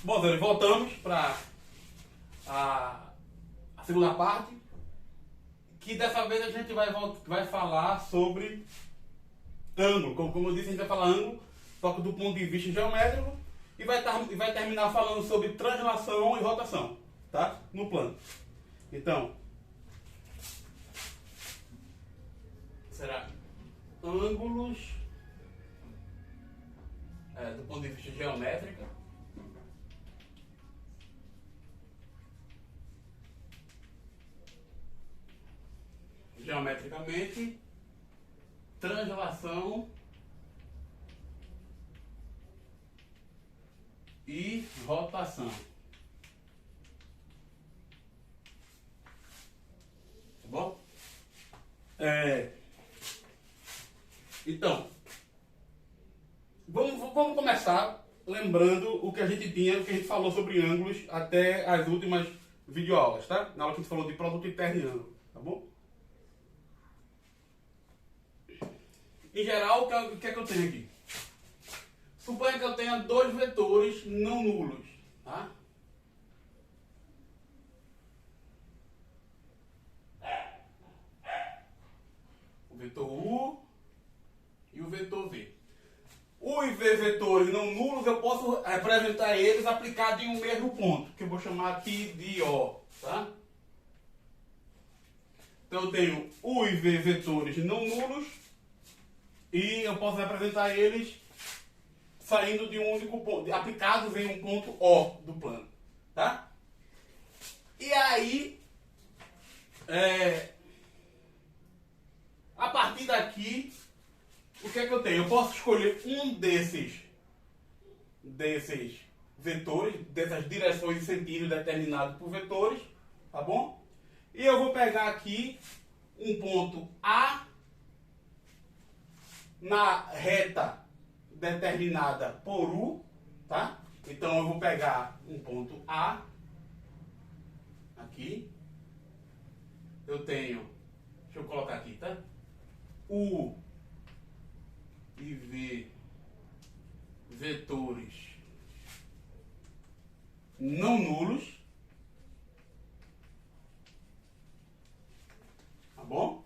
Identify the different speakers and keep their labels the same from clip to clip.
Speaker 1: Bom, Zé, voltamos para a segunda parte, que dessa vez a gente vai falar sobre ângulo. Como eu disse, a gente vai falar ângulo, só que do ponto de vista geométrico, e vai terminar falando sobre translação e rotação, tá? No plano. Então, será ângulos do ponto de vista geométrico. Geometricamente, translação e rotação. Tá bom? Então, vamos começar lembrando o que a gente tinha, o que a gente falou sobre ângulos até as últimas videoaulas, tá? Na aula que a gente falou de produto interno e ângulo, tá bom? Em geral, o que é que eu tenho aqui? Suponha que eu tenha dois vetores não nulos, tá? O vetor U e o vetor V. U e V vetores não nulos, eu posso representar eles aplicados em um mesmo ponto, que eu vou chamar aqui de O, tá? Então eu tenho U e V vetores não nulos, e eu posso representar eles saindo de um único ponto, aplicados em um ponto O do plano, tá? E aí, a partir daqui, o que é que eu tenho? Eu posso escolher um desses vetores, dessas direções e sentidos determinados por vetores, tá bom? E eu vou pegar aqui um ponto A na reta determinada por U, tá? Então eu vou pegar um ponto A aqui. Eu tenho, deixa eu colocar aqui, tá? U e V vetores não nulos, tá bom?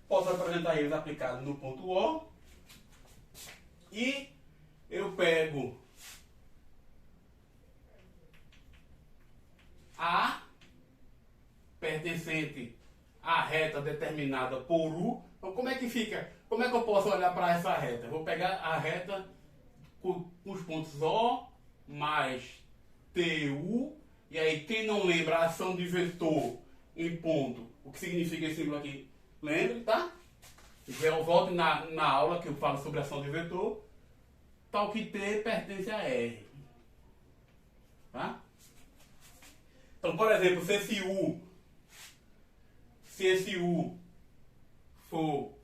Speaker 1: Posso apresentar eles aplicados no ponto O. E eu pego A pertencente à reta determinada por U. Então como é que fica? Como é que eu posso olhar para essa reta? Eu vou pegar a reta com os pontos O mais TU. E aí quem não lembra a ação de vetor em ponto, o que significa esse símbolo aqui? Lembre, tá? Eu volto na aula que eu falo sobre ação de vetor, tal que T pertence a R. Tá? Então, por exemplo, se esse U for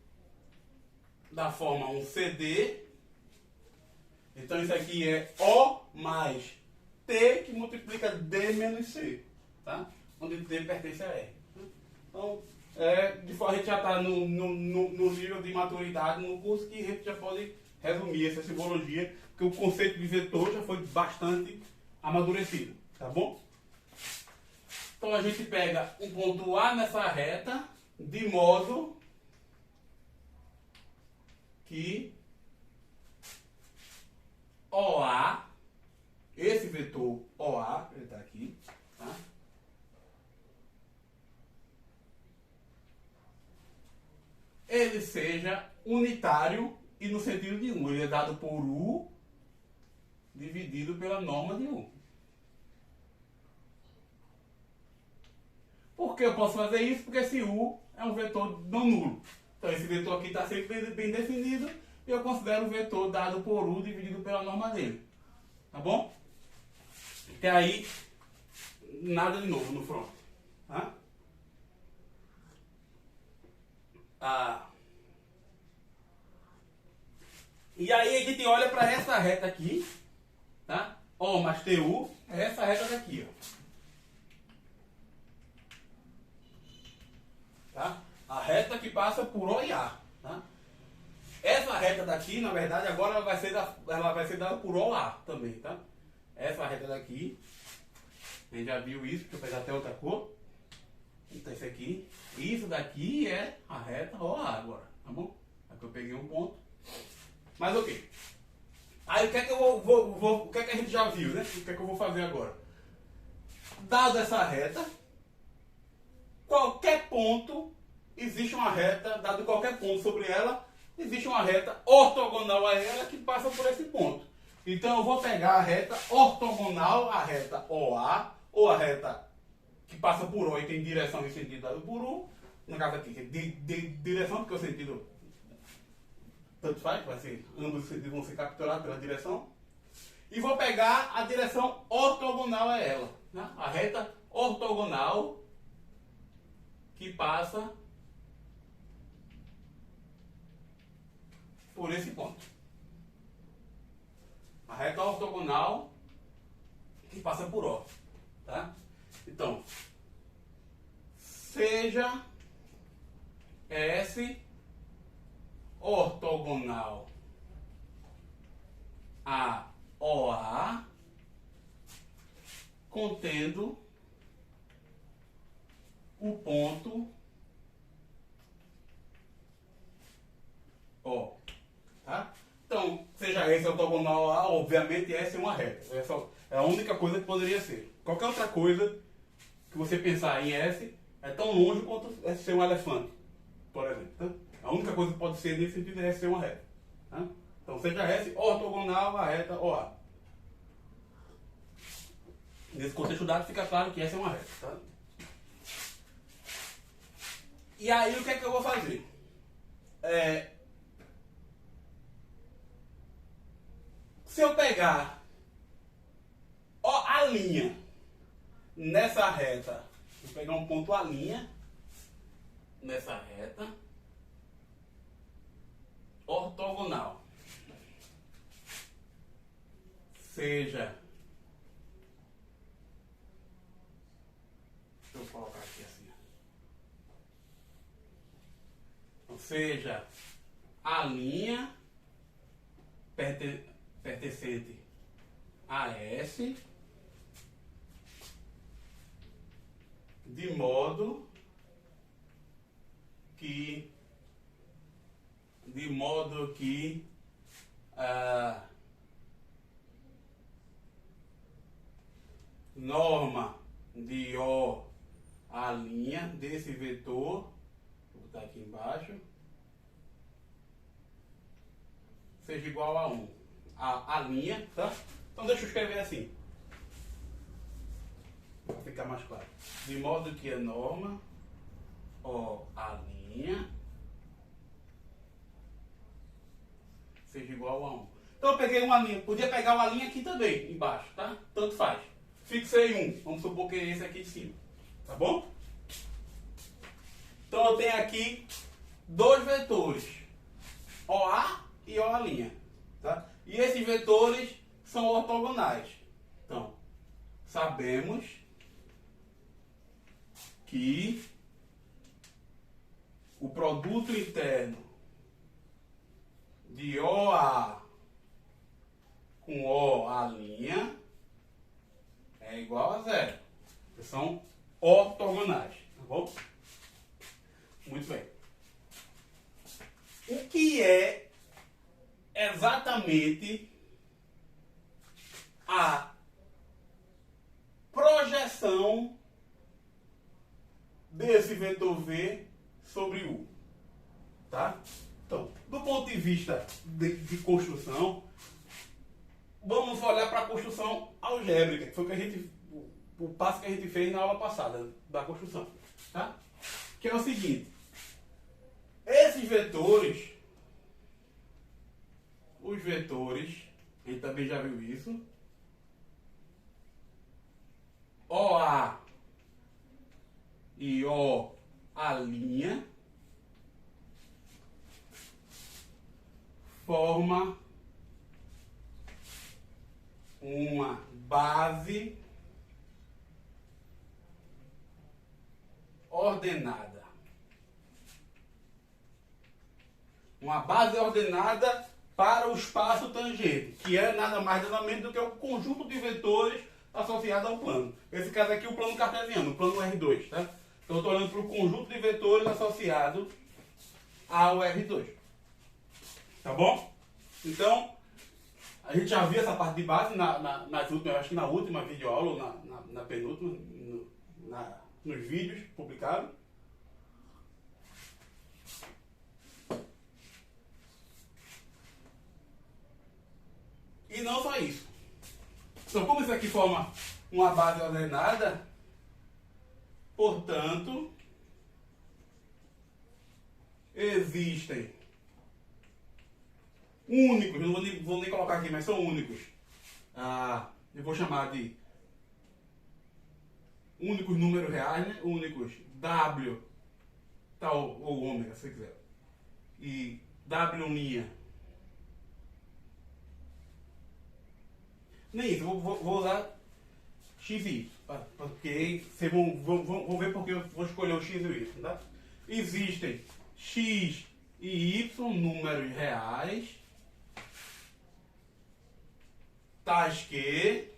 Speaker 1: da forma um CD, então isso aqui é O mais T que multiplica D menos C. Tá? Onde T pertence a R. Então, a gente já está no nível de maturidade no curso que a gente já pode resumir essa simbologia, porque o conceito de vetor já foi bastante amadurecido, tá bom? Então a gente pega um ponto A nessa reta, de modo que OA, esse vetor OA, ele está aqui, tá? Ele seja unitário e no sentido de U. Ele é dado por U dividido pela norma de U. Por que eu posso fazer isso? Porque esse U é um vetor não nulo. Então esse vetor aqui está sempre bem definido e eu considero o vetor dado por U dividido pela norma dele. Tá bom? Até aí, nada de novo no front. Tá? E aí a gente olha para essa reta aqui, tá? O mais TU é essa reta daqui, ó. Tá? A reta que passa por O e A, tá? Essa reta daqui, na verdade, agora ela vai ser dada por OA também, tá? essa reta daqui, a gente já viu isso, deixa eu pegar até outra cor. Então esse aqui, isso daqui é a reta OA agora, tá bom? Aqui eu peguei um ponto. Mas ok. Aí o que é que o que é que a gente já viu, né? O que é que eu vou fazer agora? Dado essa reta, qualquer ponto, existe uma reta, dado qualquer ponto sobre ela, existe uma reta ortogonal a ela que passa por esse ponto. Então eu vou pegar a reta ortogonal, a reta OA, ou a reta que passa por O e tem direção e sentido dado por U. No caso aqui, de direção, porque o sentido tanto faz, vai ser, ambos os sentidos vão ser capturados pela direção. E vou pegar a direção ortogonal a ela, né? A reta ortogonal que passa por esse ponto. A reta ortogonal que passa por O, tá? Então, seja S ortogonal a OA, contendo o ponto O, tá? Então, seja S ortogonal a, obviamente S é uma reta. Essa é a única coisa que poderia ser. Qualquer outra coisa que você pensar em S é tão longe quanto S ser um elefante, por exemplo. Tá? A única coisa que pode ser nesse sentido é S ser uma reta. Tá? Então, seja S ortogonal a reta OA. Nesse contexto dado fica claro que S é uma reta. Tá? E aí o que é que eu vou fazer? Se eu pegar a linha nessa reta, vou pegar um ponto A' nessa reta ortogonal, seja, deixa eu colocar aqui assim, ou seja, a linha pertencente a S, de modo que norma de O a linha desse vetor, vou botar aqui embaixo, seja igual a 1. A linha, tá? Então deixa eu escrever assim, para ficar mais claro. De modo que a norma O a linha seja igual a 1. Então eu peguei uma linha, podia pegar uma linha aqui também, embaixo, tá? Tanto faz. Fixei um, vamos supor que é esse aqui de cima, tá bom? Então eu tenho aqui dois vetores, OA e OA', tá? E esses vetores são ortogonais. Então, sabemos que o produto interno de OA com OA' é igual a zero. São ortogonais, tá bom? Muito bem. O que é exatamente a projeção desse vetor V sobre U? Tá? Então, do ponto de vista de construção, vamos olhar para a construção algébrica, que foi o passo que a gente fez na aula passada da construção. Tá? Que é o seguinte: esses vetores, os vetores, a gente também já viu isso, OA e OA' forma uma base ordenada. Uma base ordenada para o espaço tangente, que é nada mais nada menos do que o conjunto de vetores associado ao plano. Esse caso aqui é o plano cartesiano, o plano R2, tá? Então eu estou olhando para o conjunto de vetores associado ao R2. Tá bom? Então, a gente já viu essa parte de base nas últimas, acho que na última videoaula, ou na penúltima, nos vídeos publicados. E não só isso. Então, como isso aqui forma uma base ordenada, portanto, existem únicos, não vou nem colocar aqui, mas são únicos. Eu vou chamar de únicos números reais, né? Únicos W, tal, ou ômega, se quiser. E W'. Nem isso, vou usar X e Y, porque vocês vão ver porque eu vou escolher o X e o Y, tá? Existem X e Y, números reais, tais que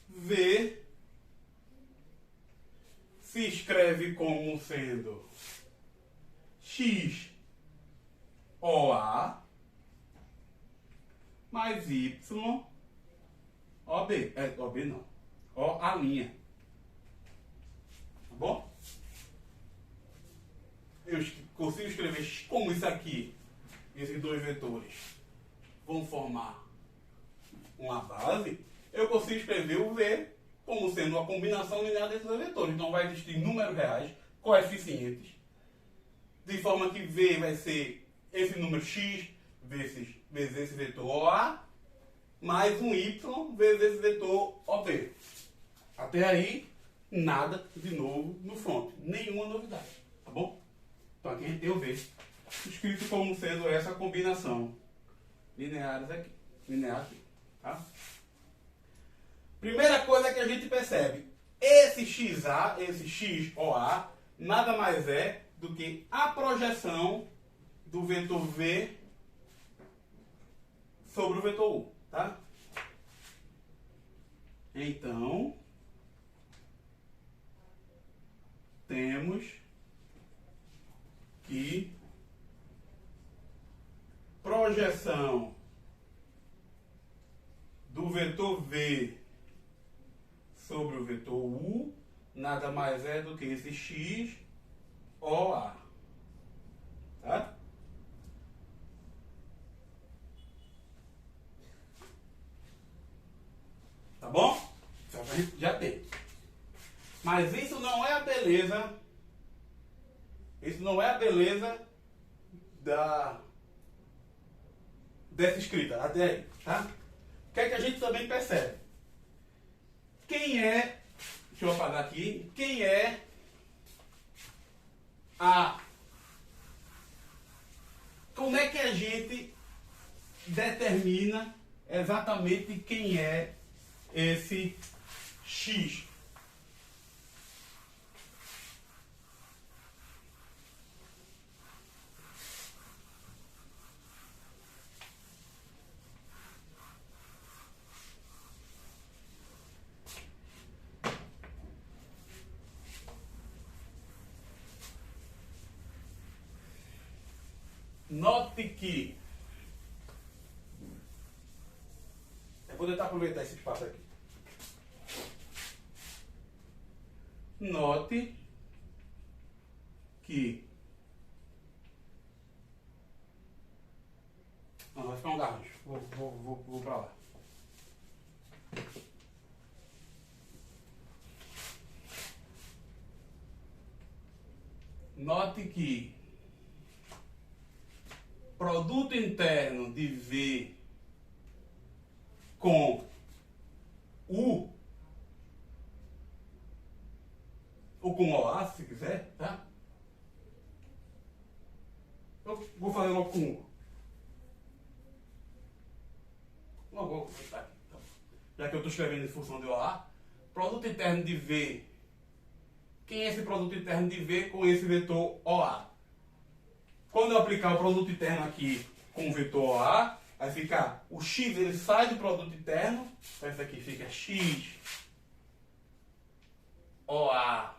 Speaker 1: V se escreve como sendo X OA mais Y OB. OB não. OA'. Tá bom? Eu consigo escrever como isso aqui, esses dois vetores vão formar uma base, eu consigo escrever o V como sendo uma combinação linear desses dois vetores. Então vai existir números reais, coeficientes, de forma que V vai ser esse número X vezes esse vetor OA, mais um Y vezes esse vetor OB. Até aí, nada de novo no front. Nenhuma novidade. Tá bom? Então aqui a gente tem o V escrito como sendo essa combinação lineares aqui. Linear aqui. Tá? Primeira coisa que a gente percebe. Esse XA, esse XOA, nada mais é do que a projeção do vetor V sobre o vetor U, tá? Então, temos que projeção do vetor V sobre o vetor U nada mais é do que esse X OA, tá? Tá bom? Só que a gente já tem. Mas isso não é a beleza. Isso não é a beleza dessa escrita. Até aí, tá? O que é que a gente também percebe? Quem é. Deixa eu apagar aqui. Quem é a. Como é que a gente determina exatamente quem é esse X? Note que eu vou tentar aproveitar esse espaço aqui. Note que não, vai ficar um garrancho. Vou para lá. Note que produto interno de V com U ou com OA, se quiser, tá? Eu vou fazer logo com U. Não vou tá aqui, então. Já que eu estou escrevendo em função de OA, produto interno de V. Quem é esse produto interno de V com esse vetor OA? Quando eu aplicar o produto interno aqui com o vetor OA, vai ficar o x, ele sai do produto interno, então isso aqui fica x OA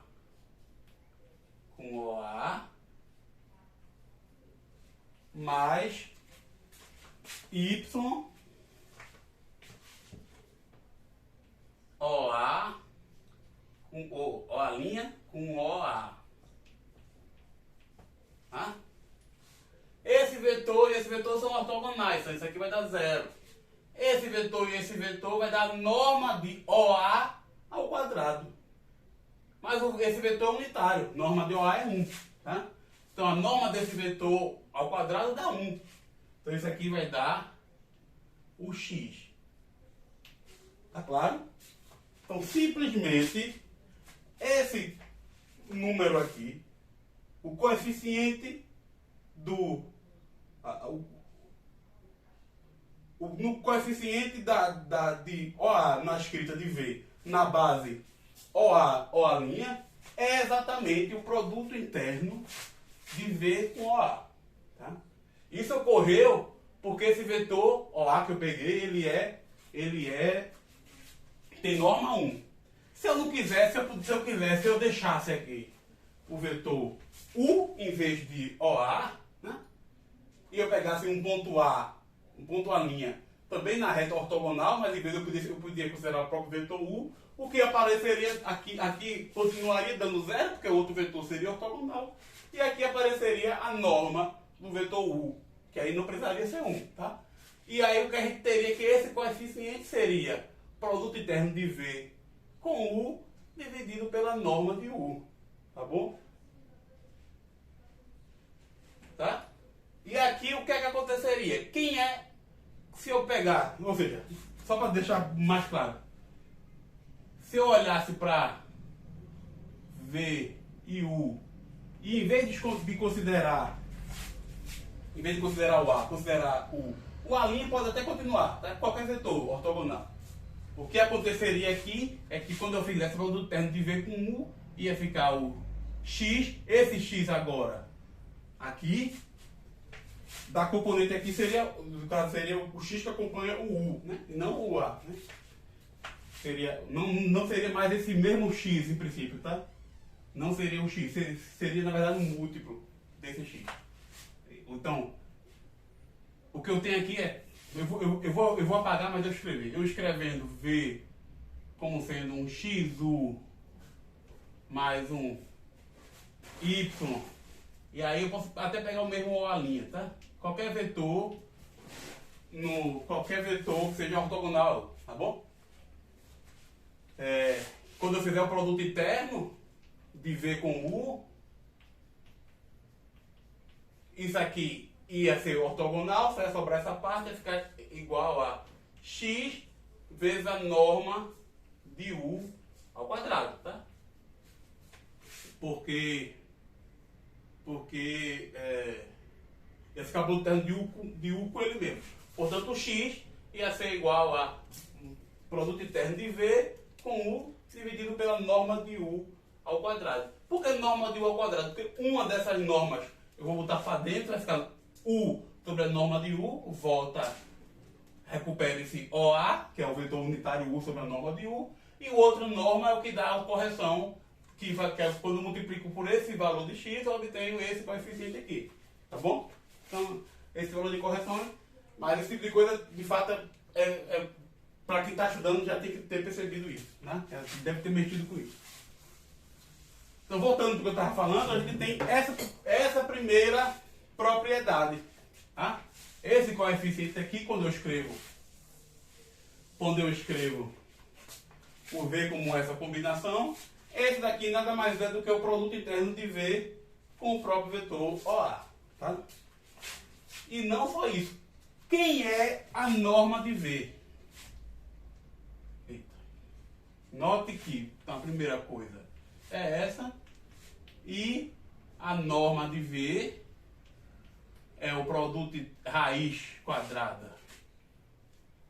Speaker 1: com OA mais y OA com OA' com OA. Tá? Esse vetor e esse vetor são ortogonais, então isso aqui vai dar 0. Esse vetor e esse vetor vai dar norma de OA ao quadrado. Mas esse vetor é unitário, norma de OA é 1. Tá? Então a norma desse vetor ao quadrado dá 1. Então isso aqui vai dar o x. Tá claro? Então simplesmente esse número aqui, o coeficiente no coeficiente de OA na escrita de V na base OA' é exatamente o produto interno de V com OA. Tá? Isso ocorreu porque esse vetor OA que eu peguei, ele tem norma 1. Se eu não quisesse, se eu deixasse aqui o vetor U em vez de OA, né? E eu pegasse um ponto A também na reta ortogonal, mas em vez eu podia considerar o próprio vetor U, o que apareceria aqui continuaria dando 0, porque o outro vetor seria ortogonal, e aqui apareceria a norma do vetor U, que aí não precisaria ser 1, tá? E aí o que a gente teria que esse coeficiente seria produto interno de V com U dividido pela norma de U, tá bom? Tá? E aqui o que é que aconteceria? Se eu pegar, ou seja, só para deixar mais claro, se eu olhasse para V e U, e em vez de considerar o A, considerar o A' pode até continuar, tá? Qualquer vetor ortogonal. O que aconteceria aqui é que quando eu fizesse o produto interno de V com U, ia ficar o x, esse x agora aqui, da componente aqui no caso seria o x que acompanha o U, né? E não o A, né? Não seria mais esse mesmo x em princípio, tá? Não seria um x, seria na verdade um múltiplo desse x. Então, o que eu tenho aqui é, eu vou apagar, mas eu escrever. Eu escrevendo V como sendo um XU mais um Y, e aí eu posso até pegar o mesmo OA', tá? Qualquer vetor que seja ortogonal, tá bom? Quando eu fizer o produto interno de V com U, isso aqui ia ser ortogonal, só ia sobrar essa parte, ia ficar igual a x vezes a norma de U ao quadrado, tá? Porque ia ficar produto interno de U com ele mesmo. Portanto, o x ia ser igual a produto interno de V com U dividido pela norma de U ao quadrado. Por que norma de U ao quadrado? Porque uma dessas normas eu vou botar para dentro, vai ficar U sobre a norma de U, recupera esse OA, que é o vetor unitário U sobre a norma de U, e o outro norma é o que dá a correção, que é quando eu multiplico por esse valor de x, eu obtenho esse coeficiente aqui, tá bom? Então, esse valor de correção, mas esse tipo de coisa, de fato, para quem está estudando já tem que ter percebido isso, né? Deve ter mexido com isso. Então, voltando para o que eu estava falando, a gente tem essa primeira propriedade. Tá? Esse coeficiente aqui, quando eu escrevo o V como essa combinação, esse daqui nada mais é do que o produto interno de V com o próprio vetor OA. Tá? E não só isso. Quem é a norma de V? Eita. Note que então, a primeira coisa é essa, e a norma de V é o produto raiz quadrada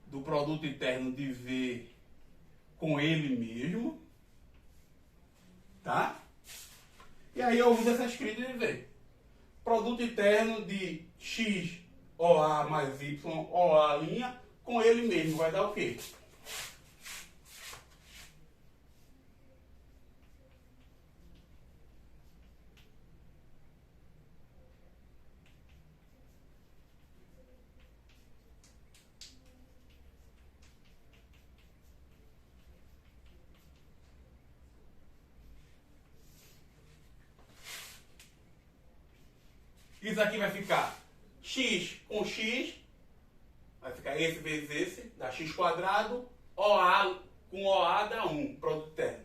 Speaker 1: do produto interno de V com ele mesmo, tá? E aí eu uso essa escrita de V. produto interno de x OA mais y OA' com ele mesmo. Vai dar o quê? Isso aqui vai ficar x com x, vai ficar esse vezes esse, dá x quadrado, OA com OA dá 1, produto interno.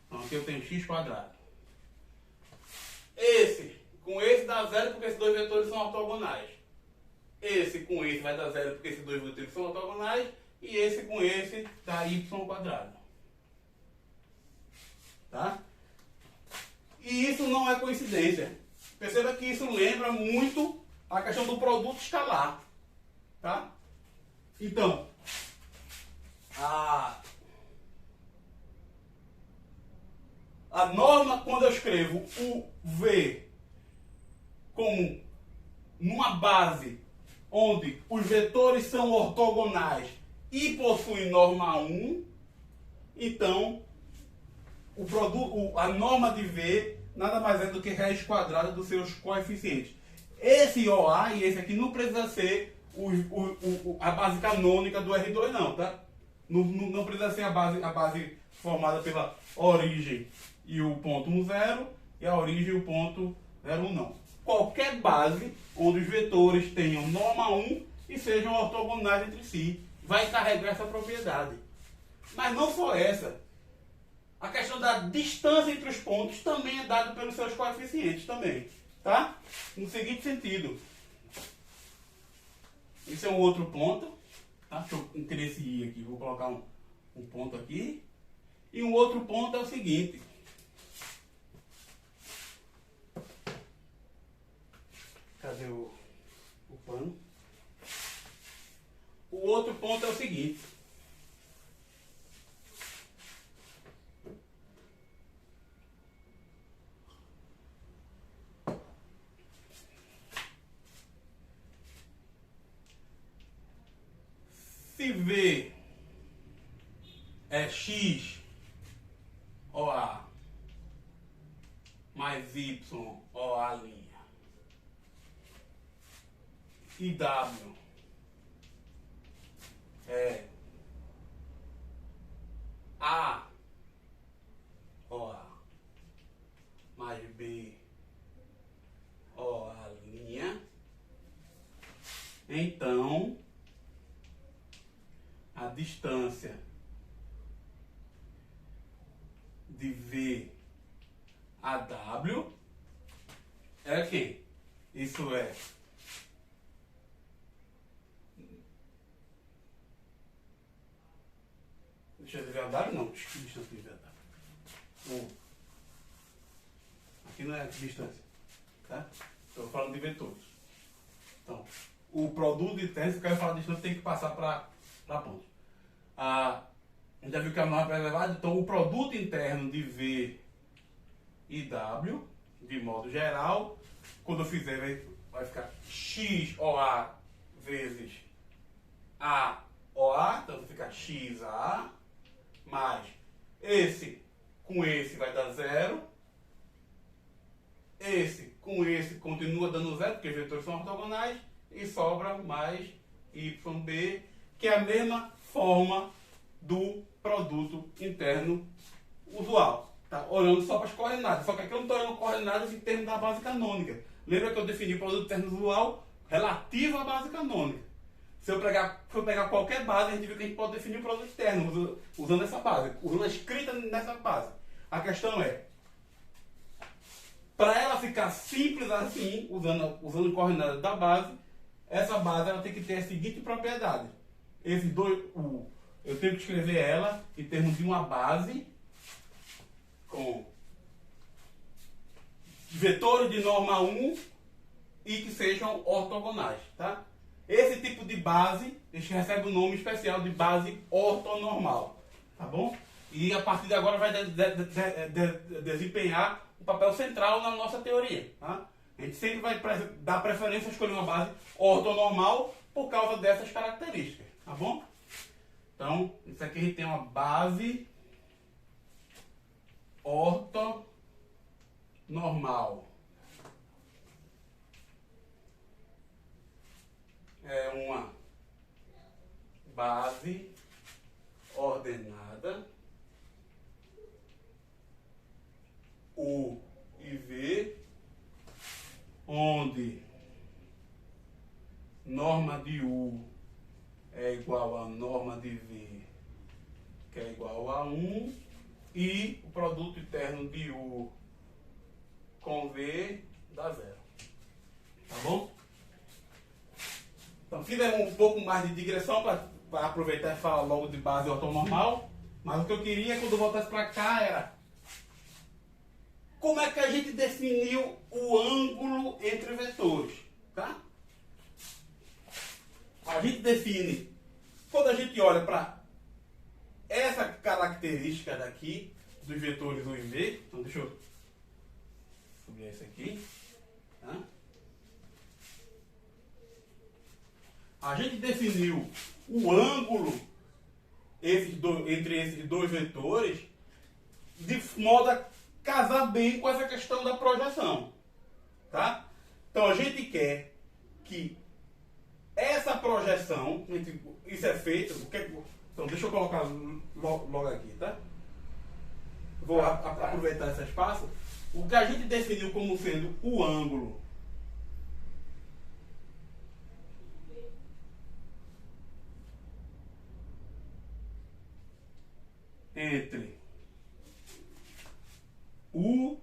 Speaker 1: Então aqui eu tenho x quadrado. Esse com esse dá 0 porque esses dois vetores são ortogonais. Esse com esse vai dar 0 porque esses dois vetores são ortogonais. E esse com esse dá y quadrado. Tá? E isso não é coincidência. Perceba que isso lembra muito a questão do produto escalar. Tá? Então, a norma, quando eu escrevo o V como numa base onde os vetores são ortogonais e possuem norma 1, então a norma de V nada mais é do que raiz quadrada dos seus coeficientes. Esse OA e esse aqui não precisa ser a base canônica do R2 não, tá? Não precisa ser a base formada pela origem e o ponto 1, 0 e a origem e o ponto 0, 1 não. Qualquer base onde os vetores tenham norma 1 e sejam ortogonais entre si vai carregar essa propriedade. Mas não só essa. A questão da distância entre os pontos também é dada pelos seus coeficientes também. Tá? No seguinte sentido. Esse é um outro ponto. Tá? Deixa eu inserir esse I aqui. Vou colocar um ponto aqui. E um outro ponto é o seguinte. Cadê o pano? O outro ponto é o seguinte. Se V é x OA mais y OA' e W é A OA mais B OA', então a distância de V a W é quem? Isso é deixa eu ver a W não, que distância de V a W. Aqui não é distância, tá? Estou falando de vetores. Então, o produto de interno, se eu quero falar de distância, tem que passar para pontos. Já viu que a norma é elevada? Então, o produto interno de V e W, de modo geral, quando eu fizer, vai ficar x OA vezes A OA, então vai ficar XA, mais esse com esse vai dar 0, esse com esse continua dando 0, porque os vetores são ortogonais, e sobra mais YB, que é a mesma forma do produto interno usual. Tá? Olhando só para as coordenadas. Só que aqui eu não estou olhando coordenadas em termos da base canônica. Lembra que eu defini produto interno usual relativo à base canônica. Se eu pegar qualquer base, a gente viu que a gente pode definir o produto interno usando essa base, usando a escrita nessa base. A questão é, para ela ficar simples assim, usando coordenadas da base, essa base ela tem que ter a seguinte propriedade. Eu tenho que escrever ela em termos de uma base com vetores de norma 1 e que sejam ortogonais. Tá? Esse tipo de base recebe o nome especial de base ortonormal. Tá bom? E a partir de agora vai desempenhar um papel central na nossa teoria. Tá? A gente sempre vai dar preferência a escolher uma base ortonormal por causa dessas características, tá bom? Então, isso aqui a gente tem uma base ortonormal. É uma base ordenada U e V, onde norma de U é igual a norma de V, que é igual a 1, e o produto interno de U com V dá 0. Tá bom? Então, fizemos um pouco mais de digressão para aproveitar e falar logo de base ortonormal, mas o que eu queria quando eu voltasse para cá era como é que a gente definiu o ângulo entre vetores, tá? A gente define, quando a gente olha para essa característica daqui, dos vetores U e V, então deixa eu subir esse aqui, tá? A gente definiu o ângulo entre esses dois vetores de modo a casar bem com essa questão da projeção, tá? Então a gente quer que essa projeção, isso é feito, então deixa eu colocar logo aqui, tá? Vou aproveitar esse espaço. O que a gente definiu como sendo o ângulo entre U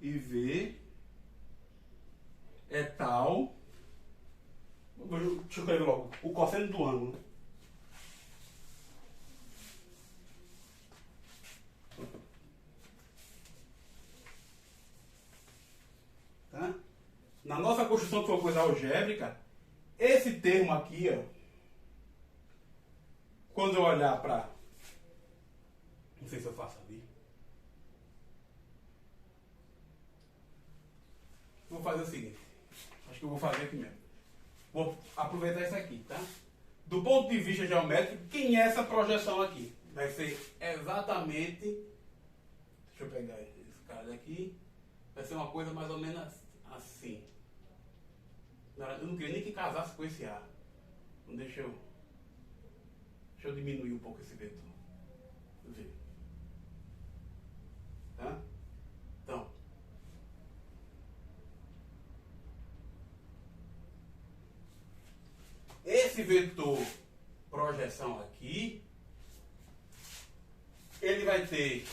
Speaker 1: e V é tal. Deixa eu escrever logo. O cosseno do ângulo. Tá? Na nossa construção que foi coisa algébrica, esse termo aqui, ó, quando eu olhar para... Não sei se eu faço ali. Vou fazer o seguinte. Acho que eu vou fazer aqui mesmo. Vou aproveitar isso aqui, tá? Do ponto de vista geométrico, quem é essa projeção aqui? Vai ser exatamente... Deixa eu pegar esse cara daqui. Vai ser uma coisa mais ou menos assim. Eu não queria nem que casasse com esse A. Então deixa eu diminuir um pouco esse vetor. Ver. Tá? Então, esse vetor projeção aqui, ele vai ser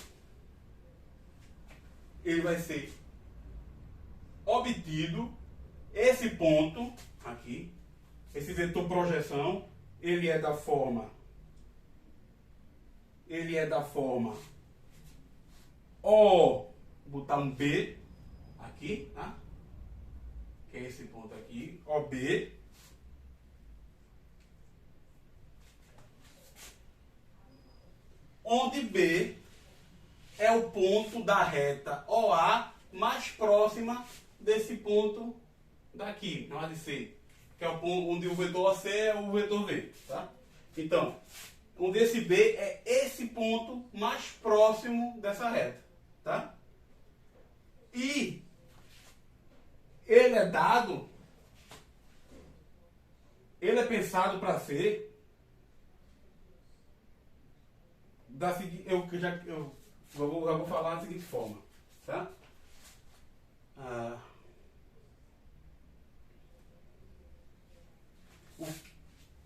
Speaker 1: obtido esse ponto aqui, esse vetor projeção, ele é da forma O, botar um B aqui, tá? Que é esse ponto aqui, OB. Onde B é o ponto da reta OA mais próxima desse ponto daqui, chamado de C, que é o ponto onde o vetor AC é o vetor V, tá? Então, onde esse B é esse ponto mais próximo dessa reta, tá? E ele é pensado para ser da seguinte, eu vou falar da seguinte forma, tá?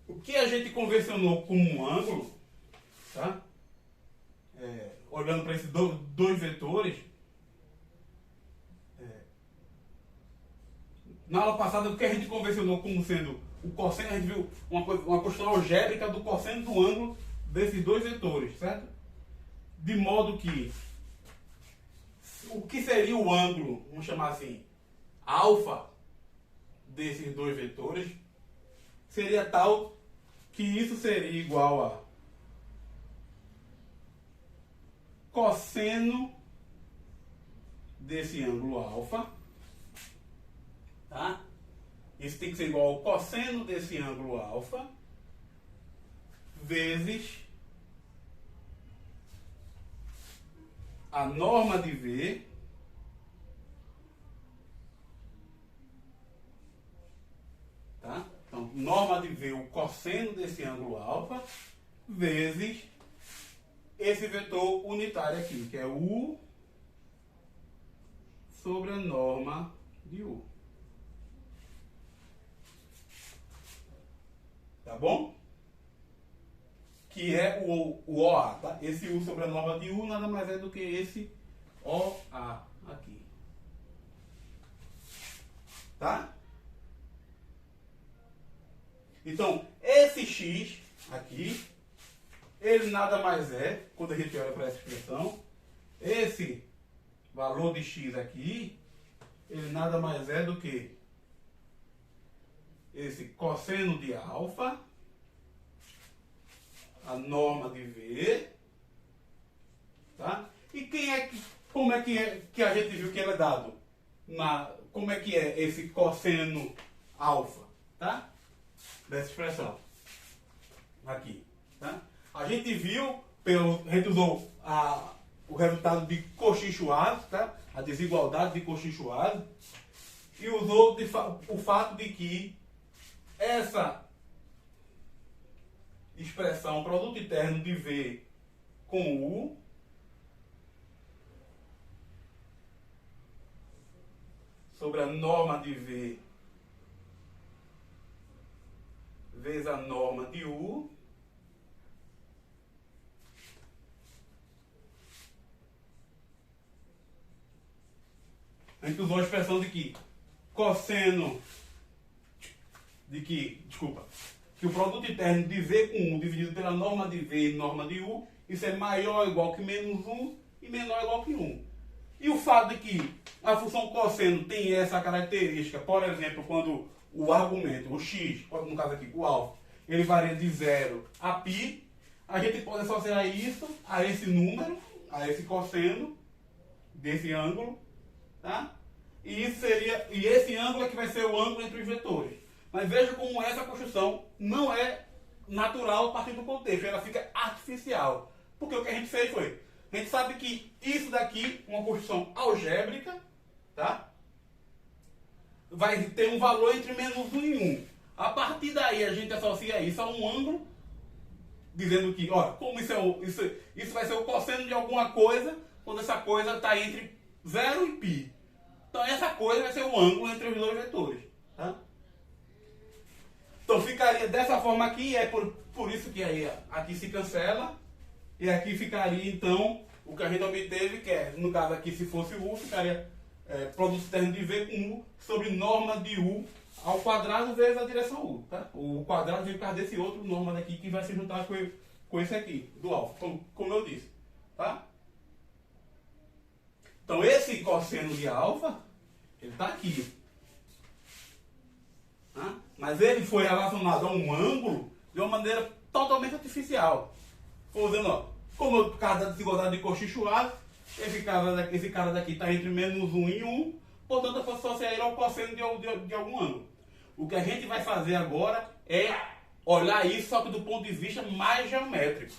Speaker 1: O que a gente convencionou como um ângulo, tá? Olhando para esses dois vetores, na aula passada, o que a gente convencionou como sendo o cosseno, a gente viu uma construção algébrica do cosseno do ângulo desses dois vetores, certo? De modo que o que seria o ângulo, vamos chamar assim, alfa desses dois vetores, seria tal que isso seria igual a cosseno desse ângulo alfa Tá? Isso tem que ser igual ao cosseno desse ângulo alfa vezes a norma de V tá? Então, norma de V, o cosseno desse ângulo alfa vezes esse vetor unitário aqui, que é U sobre a norma de U. Tá bom? Que é o OA, tá? Esse U sobre a norma de U nada mais é do que esse OA aqui. Tá? Então, esse X aqui, ele nada mais é, quando a gente olha para essa expressão, esse valor de X aqui, ele nada mais é do que esse cosseno de alfa, a norma de V, tá? E como é que a gente viu que ele é dado? Como é que é esse cosseno alfa, tá? Dessa expressão. Aqui, tá? A gente viu, a gente usou o resultado de Cauchy-Schwarz, tá? A desigualdade de Cauchy-Schwarz, e usou o fato de que essa expressão produto interno de V com U sobre a norma de V vezes a norma de U a gente usou a expressão de que cosseno que o produto interno de V com U dividido pela norma de V e norma de U, isso é maior ou igual que menos 1 e menor ou igual que 1. E o fato de que a função cosseno tem essa característica, por exemplo, quando o argumento, o x, no caso aqui o alfa, ele varia de 0 a π, a gente pode associar isso a esse número, a esse cosseno desse ângulo, tá? E esse ângulo é que vai ser o ângulo entre os vetores. Mas veja como essa construção não é natural a partir do contexto, ela fica artificial. Porque o que a gente fez foi, a gente sabe que isso daqui, uma construção algébrica, tá? Vai ter um valor entre menos 1 e 1. A partir daí a gente associa isso a um ângulo, dizendo que, ó, como isso vai ser o cosseno de alguma coisa, quando essa coisa está entre 0 e π. Então essa coisa vai ser o ângulo entre os dois vetores, tá? Então ficaria dessa forma aqui, é por isso que aí aqui se cancela, e aqui ficaria então o que a gente obteve, que é, no caso aqui se fosse U, ficaria produto externo de V com U sobre norma de U ao quadrado vezes a direção U, tá? O quadrado vem por causa desse outro norma daqui que vai se juntar com esse aqui, do alfa, como eu disse, tá? Então esse cosseno de alfa, ele está aqui. Tá? Mas ele foi relacionado a um ângulo de uma maneira totalmente artificial. Usando, ó, como por causa da desigualdade de Cauchy-Schwarz, esse cara daqui está entre menos 1 e 1, portanto eu posso associar ele ao cosseno de algum ângulo. O que a gente vai fazer agora é olhar isso, só que do ponto de vista mais geométrico.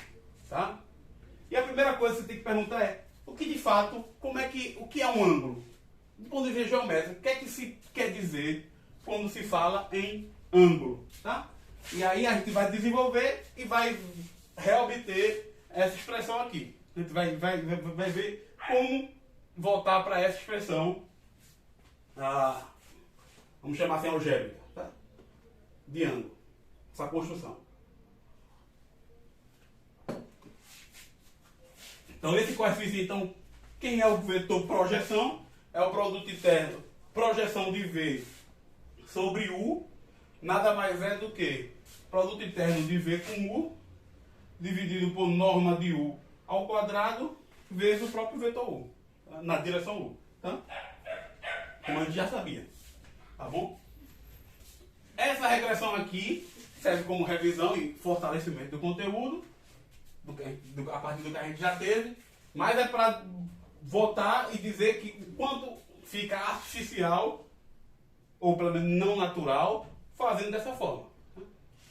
Speaker 1: Tá? E a primeira coisa que você tem que perguntar é, o que de fato, o que é um ângulo? Do ponto de vista geométrico, o que é que se quer dizer quando se fala em ângulo? Tá? E aí a gente vai desenvolver e vai reobter essa expressão aqui. A gente vai ver como voltar para essa expressão, vamos chamar assim, algébrica, tá? De ângulo, essa construção. Então esse coeficiente, então, quem é o vetor projeção? É o produto interno, projeção de V sobre U, nada mais é do que produto interno de V com U, dividido por norma de U ao quadrado, vezes o próprio vetor U, na direção U. Tá? Como a gente já sabia. Tá bom? Essa regressão aqui serve como revisão e fortalecimento do conteúdo, a partir do que a gente já teve, mas é para voltar e dizer que quanto fica artificial ou pelo menos não natural, fazendo dessa forma.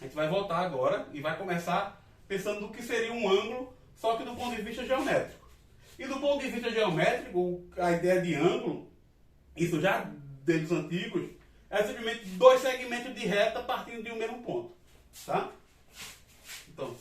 Speaker 1: A gente vai voltar agora e vai começar pensando no que seria um ângulo, só que do ponto de vista geométrico. E do ponto de vista geométrico, a ideia de ângulo, isso já desde os antigos, é simplesmente dois segmentos de reta partindo de um mesmo ponto. Tá? Então,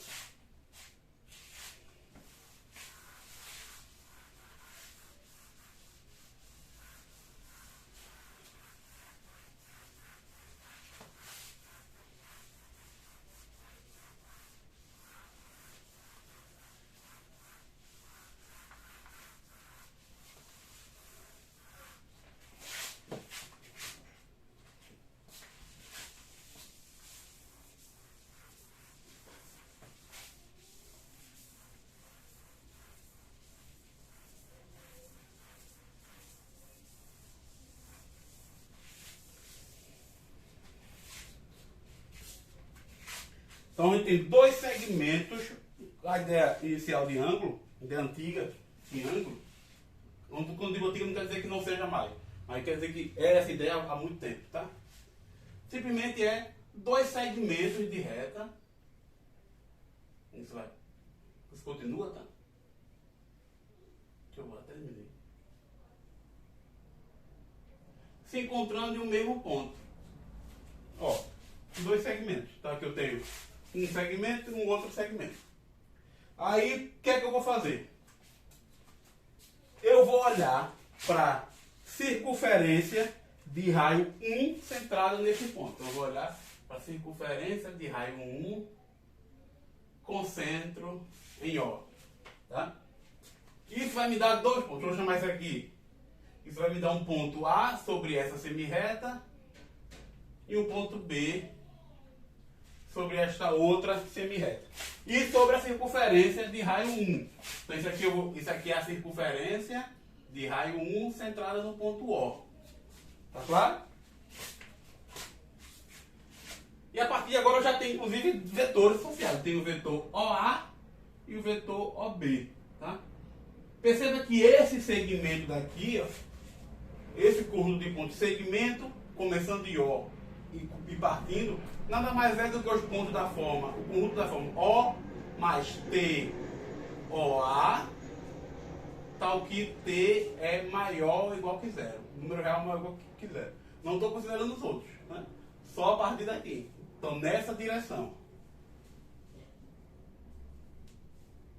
Speaker 1: Então a gente tem dois segmentos, a ideia inicial de ângulo, a ideia antiga de ângulo, quando digo antiga não quer dizer que não seja mais, mas quer dizer que é essa ideia há muito tempo, tá? Simplesmente é dois segmentos de reta, isso continua, tá? Deixa eu até diminuir. Se encontrando em um mesmo ponto. Ó, dois segmentos, tá? Que eu tenho um segmento e um outro segmento. Aí, o que é que eu vou fazer? Eu vou olhar para circunferência de raio 1 centrada nesse ponto. Então, eu vou olhar para circunferência de raio 1 com centro em O. Tá? Isso vai me dar dois pontos. Vou chamar isso aqui. Isso vai me dar um ponto A sobre essa semirreta e um ponto B sobre esta outra semirreta. E sobre a circunferência de raio 1. Então isso aqui é a circunferência de raio 1 centrada no ponto O. Tá claro? E a partir de agora eu já tenho inclusive vetores associados. Tenho o vetor OA e o vetor OB. Tá? Perceba que esse segmento daqui, ó, esse conjunto de pontos, segmento começando de O e partindo, nada mais é do que os pontos da forma, o conjunto da forma O mais T, OA, tal que T é maior ou igual que zero. O número real é maior ou igual que zero. Não estou considerando os outros, né? Só a partir daqui. Então, nessa direção.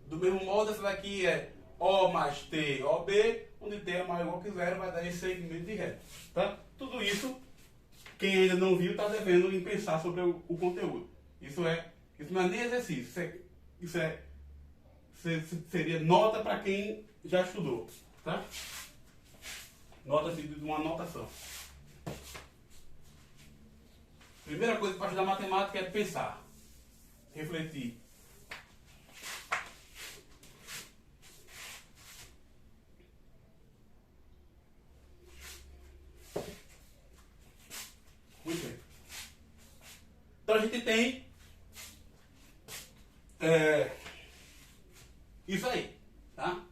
Speaker 1: Do mesmo modo, essa daqui é O mais T, OB, onde T é maior ou igual que zero, vai dar esse segmento de reta. Tá? Tudo isso, quem ainda não viu, está devendo em pensar sobre o conteúdo. Isso não é nem exercício, seria nota para quem já estudou. Tá? Nota assim, de uma anotação. Primeira coisa para estudar matemática é pensar, refletir. Muito bem. Então a gente tem isso aí, tá?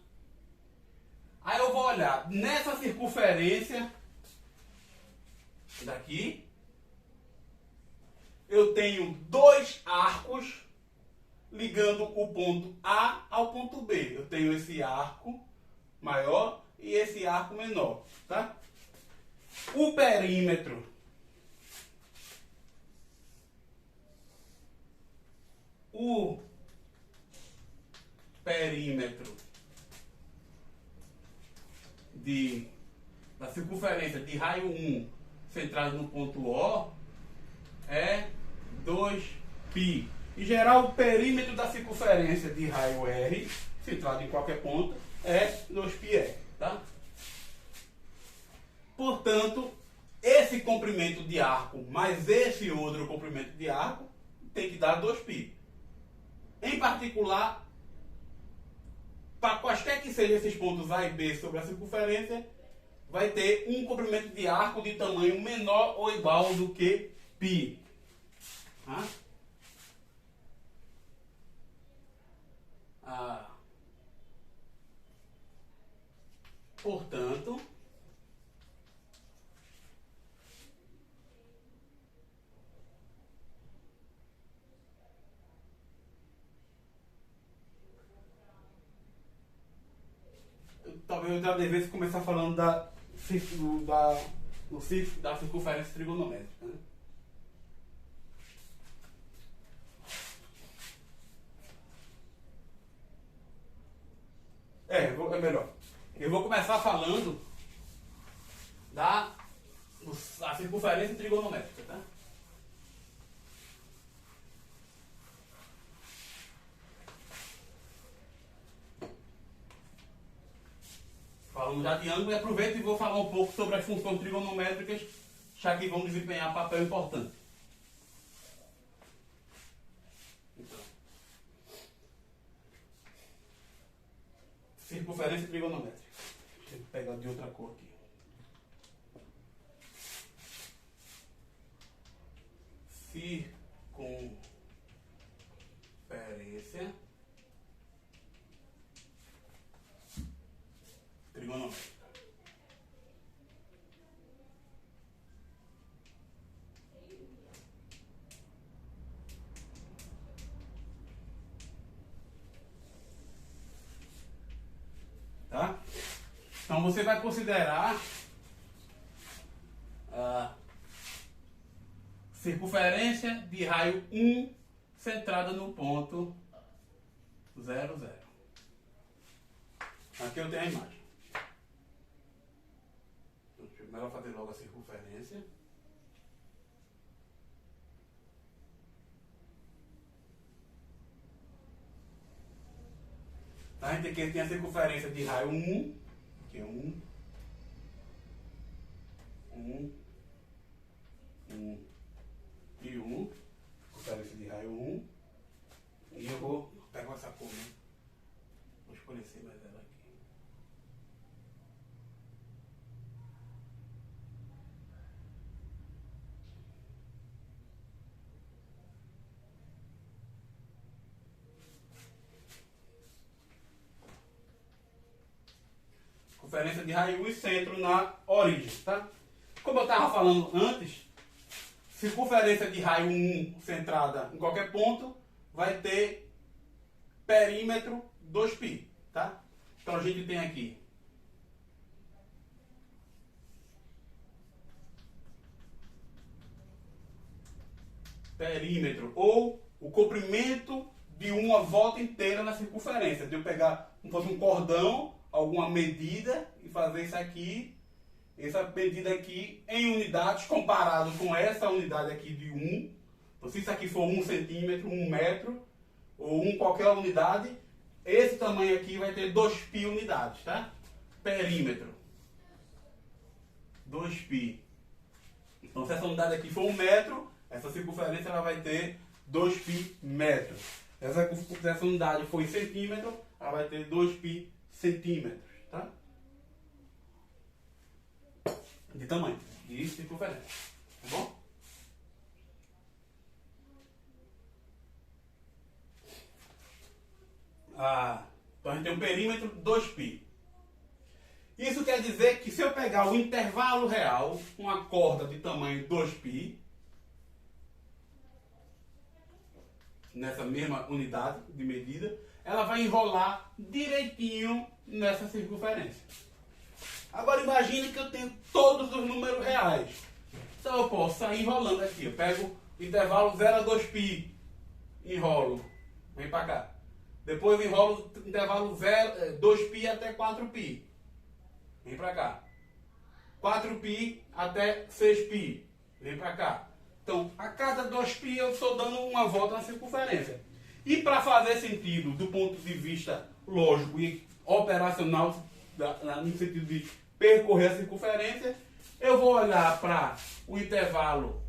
Speaker 1: Aí eu vou olhar nessa circunferência daqui. Eu tenho dois arcos ligando o ponto A ao ponto B. Eu tenho esse arco maior e esse arco menor, tá? O perímetro da circunferência de raio 1 centrado no ponto O é 2π. Em geral, o perímetro da circunferência de raio R, centrado em qualquer ponto, é 2πr. Tá? Portanto, esse comprimento de arco mais esse outro comprimento de arco tem que dar 2π. Em particular, para quaisquer que sejam esses pontos A e B sobre a circunferência, vai ter um comprimento de arco de tamanho menor ou igual do que π. Portanto, outra vez começar falando da circunferência trigonométrica. Né? É melhor. Eu vou começar falando da circunferência trigonométrica, tá? Falamos já de ângulo e aproveito e vou falar um pouco sobre as funções trigonométricas, já que vão desempenhar papel importante. Então, circunferência trigonométrica. Deixa eu pegar de outra cor aqui. Circunferência trigonométrica. Tá? Então você vai considerar a circunferência de raio 1 centrada no ponto 0, 0. Aqui eu tenho a imagem. Então, primeiro eu vou fazer logo a circunferência. A gente aqui tem a circunferência de raio 1, que é 1, 1, 1 e 1. Circunferência de raio 1. E eu vou pegar essa cor, né? Vou escurecer mais ela aqui. Circunferência de raio 1 e centro na origem, tá? Como eu estava falando antes, circunferência de raio 1 centrada em qualquer ponto vai ter perímetro 2π, tá? Então a gente tem aqui perímetro, ou o comprimento de uma volta inteira na circunferência. De eu pegar como fosse um cordão, alguma medida, e fazer isso aqui, essa medida aqui em unidades, comparado com essa unidade aqui de 1. Então, se isso aqui for 1 centímetro, 1 metro, ou qualquer unidade, esse tamanho aqui vai ter 2π unidades, tá? Perímetro 2π. Então, se essa unidade aqui for 1 metro, essa circunferência ela vai ter 2π metros. Se essa unidade for em centímetro, ela vai ter 2π centímetros, tá? De tamanho, de circunferência, tá bom? Então a gente tem um perímetro 2π. Isso quer dizer que se eu pegar o intervalo real, uma corda de tamanho 2π, nessa mesma unidade de medida, ela vai enrolar direitinho nessa circunferência. Agora imagine que eu tenho todos os números reais. Então eu posso sair enrolando aqui. Eu pego o intervalo 0 a 2π, enrolo, vem para cá. Depois enrolo o intervalo 2π até 4π, vem para cá. 4π até 6π, vem para cá. Então, a cada 2π eu estou dando uma volta na circunferência. E para fazer sentido do ponto de vista lógico e operacional, no sentido de percorrer a circunferência, eu vou olhar para o intervalo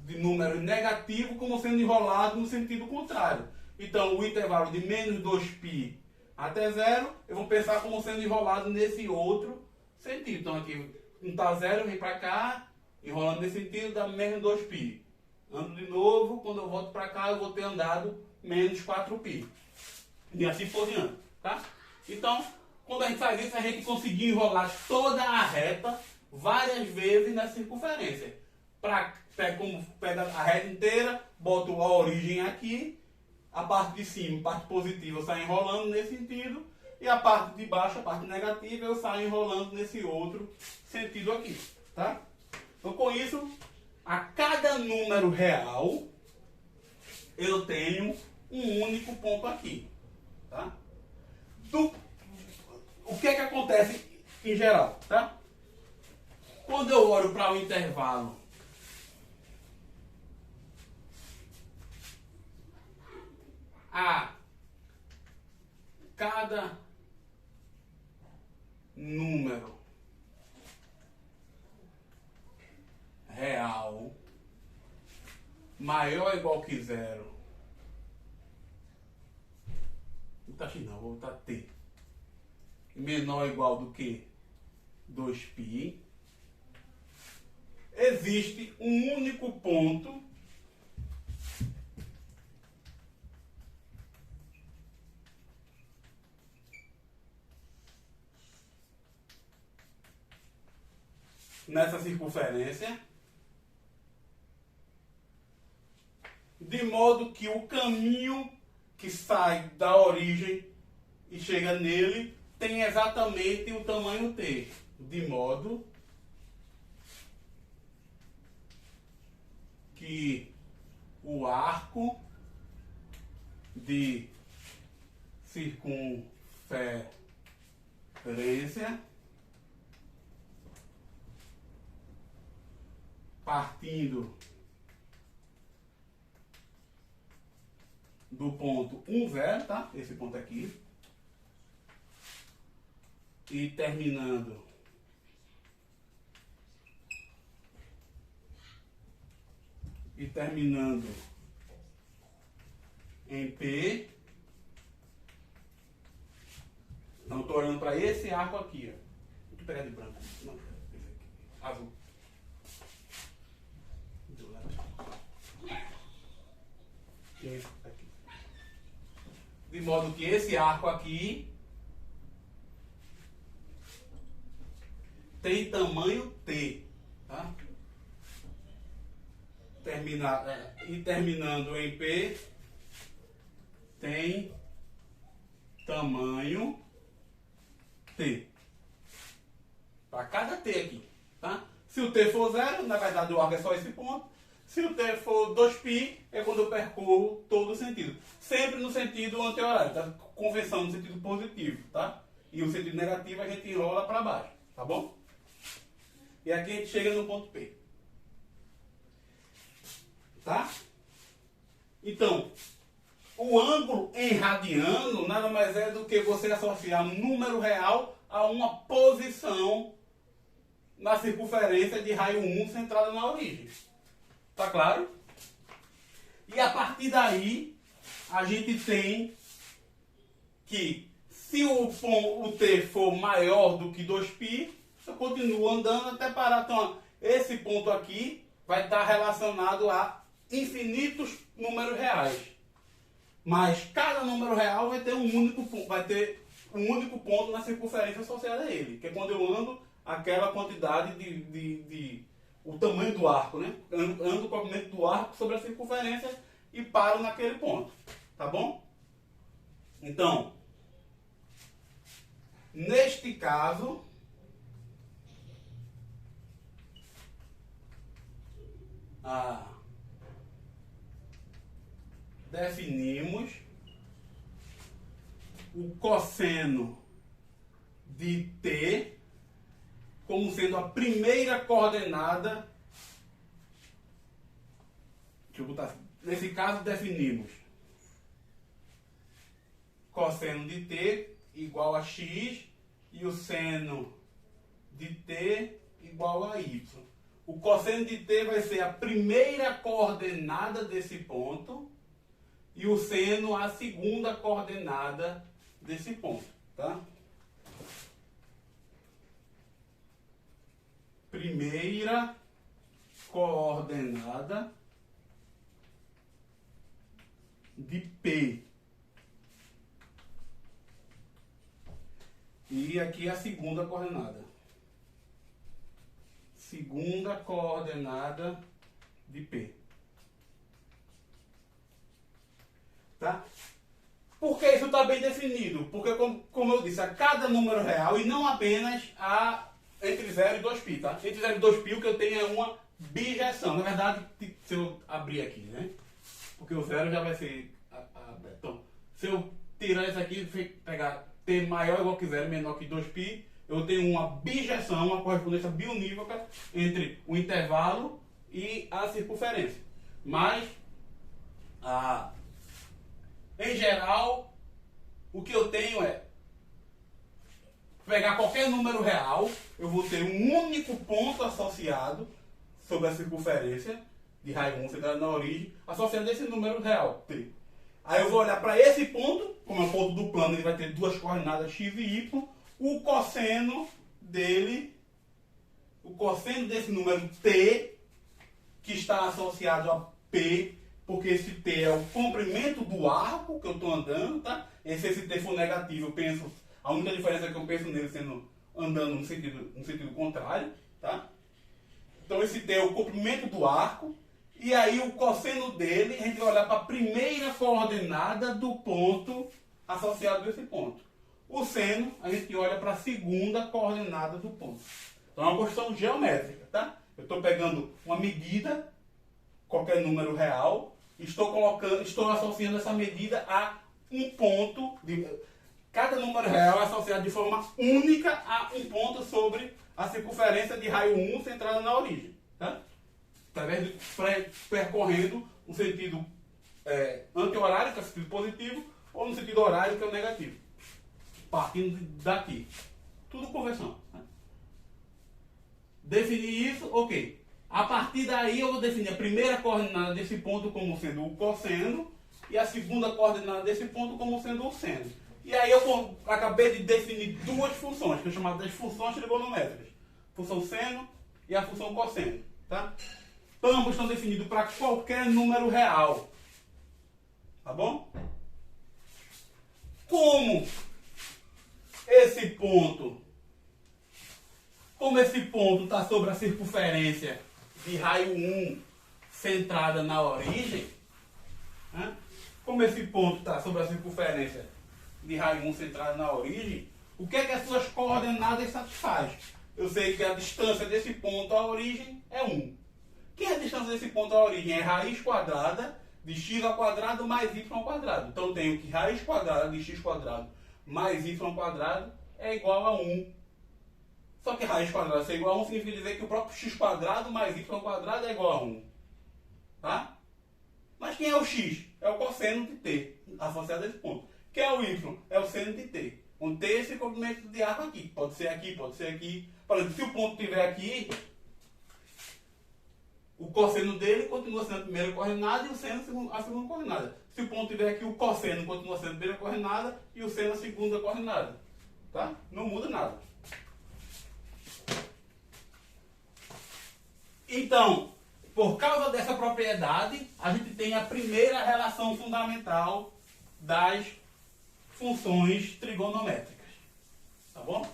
Speaker 1: de número negativo como sendo enrolado no sentido contrário. Então, o intervalo de menos 2π até 0, eu vou pensar como sendo enrolado nesse outro sentido. Então, aqui não está 0, vem para cá, enrolando nesse sentido, dá menos 2π. Ando de novo, quando eu volto para cá, eu vou ter andado menos 4π. E assim por diante, tá? Então, quando a gente faz isso, a gente conseguiu enrolar toda a reta várias vezes na circunferência. Pega a reta inteira, boto a origem aqui, a parte de cima, a parte positiva, sai enrolando nesse sentido, e a parte de baixo, a parte negativa, eu saio enrolando nesse outro sentido aqui, tá? Então, com isso, a cada número real, eu tenho um único ponto aqui, tá? O que é que acontece em geral, tá? Quando eu olho para o intervalo a cada número real maior ou igual que zero, não botar x não, vou botar t, menor ou igual do que 2π, existe um único ponto nessa circunferência, de modo que o caminho que sai da origem e chega nele tem exatamente o tamanho t, de modo que o arco de circunferência partindo do ponto 1, 0, tá? Esse ponto aqui. E terminando em P. Então, estou olhando para esse arco aqui, ó. Vou pegar de branco. Não, esse aqui. Azul. Esse aqui. De modo que esse arco aqui tem tamanho T, tá? E terminando em P tem tamanho T. Para cada T aqui, tá? Se o T for 0, na verdade o arco é só esse ponto. Se o T for 2π, é quando eu percorro todo o sentido. Sempre no sentido anti-horário, tá? Convenção no sentido positivo, tá? E o sentido negativo a gente enrola para baixo, tá bom? E aqui a gente chega no ponto P. Tá? Então, o ângulo em radiano nada mais é do que você associar um número real a uma posição na circunferência de raio 1 centrada na origem. Tá claro? E a partir daí, a gente tem que, se o T for maior do que 2π, eu continuo andando até parar. Então, esse ponto aqui vai estar relacionado a infinitos números reais. Mas cada número real vai ter um único ponto na circunferência associada a ele, que é quando eu ando aquela quantidade o tamanho do arco, né? Ando o comprimento do arco sobre a circunferência e paro naquele ponto, tá bom? Então, neste caso, definimos o cosseno de t como sendo a primeira coordenada. Deixa eu botar assim. Nesse caso, definimos cosseno de t igual a x e o seno de t igual a y. O cosseno de t vai ser a primeira coordenada desse ponto e o seno a segunda coordenada desse ponto, tá? Primeira coordenada de P. E aqui a segunda coordenada. Segunda coordenada de P. Tá? Por que isso está bem definido? Porque, como eu disse, a cada número real, e não apenas entre 0 e 2π, tá? Entre 0 e 2π o que eu tenho é uma bijeção. Na verdade, se eu abrir aqui, né? Porque o 0 já vai ser aberto. Então, se eu tirar isso aqui e pegar t maior ou igual que 0 menor que 2π, eu tenho uma bijeção, uma correspondência bionívoca entre o intervalo e a circunferência. Mas, em geral, o que eu tenho é pegar qualquer número real, eu vou ter um único ponto associado sobre a circunferência de raio 1 centrado na origem, associado a esse número real, t. Aí eu vou olhar para esse ponto, como é um ponto do plano, ele vai ter duas coordenadas x e y, o cosseno dele, o cosseno desse número t, que está associado a p, porque esse t é o comprimento do arco que eu estou andando, tá? E se esse t for negativo, eu penso, a única diferença é que eu penso nele sendo andando no sentido contrário, tá? Então esse t é o comprimento do arco, e aí o cosseno dele, a gente vai olhar para a primeira coordenada do ponto associado a esse ponto. O seno, a gente olha para a segunda coordenada do ponto. Então é uma construção geométrica, tá? Eu estou pegando uma medida, qualquer número real, estou associando essa medida a um ponto. Cada número real é associado de forma única a um ponto sobre a circunferência de raio 1 centrada na origem, tá? Através de percorrendo um sentido anti-horário, que é o sentido positivo, ou no sentido horário, que é o negativo. Partindo daqui. Tudo conversão. Né? Definir isso, ok. A partir daí eu vou definir a primeira coordenada desse ponto como sendo o cosseno e a segunda coordenada desse ponto como sendo o seno. E aí eu acabei de definir duas funções, que eu chamo das funções trigonométricas. Função seno e a função cosseno. Tá? Ambos estão definidos para qualquer número real. Tá bom? Como esse ponto está sobre a circunferência de raio 1 centrada na origem, né? Como esse ponto está sobre a circunferência de raio 1 centrada na origem, o que é que as suas coordenadas satisfazem? Eu sei que a distância desse ponto à origem é 1. Que a distância desse ponto à origem é raiz quadrada de x ao quadrado mais y ao quadrado. Então eu tenho que raiz quadrada de x quadrado mais y ao quadrado é igual a 1. Só que raiz quadrada ser igual a 1 significa dizer que o próprio x quadrado mais y ao quadrado é igual a 1. Tá? Mas quem é o x? É o cosseno de t, associado a esse ponto. Quem é o y? É o seno de t. Onde t é esse comprimento de arco aqui. Pode ser aqui, pode ser aqui. Por exemplo, se o ponto estiver aqui, o cosseno dele continua sendo a primeira coordenada e o seno a segunda coordenada. Se o ponto estiver aqui, o cosseno continua sendo a primeira coordenada e o seno a segunda coordenada. Tá? Não muda nada. Então, por causa dessa propriedade, a gente tem a primeira relação fundamental das funções trigonométricas. Tá bom?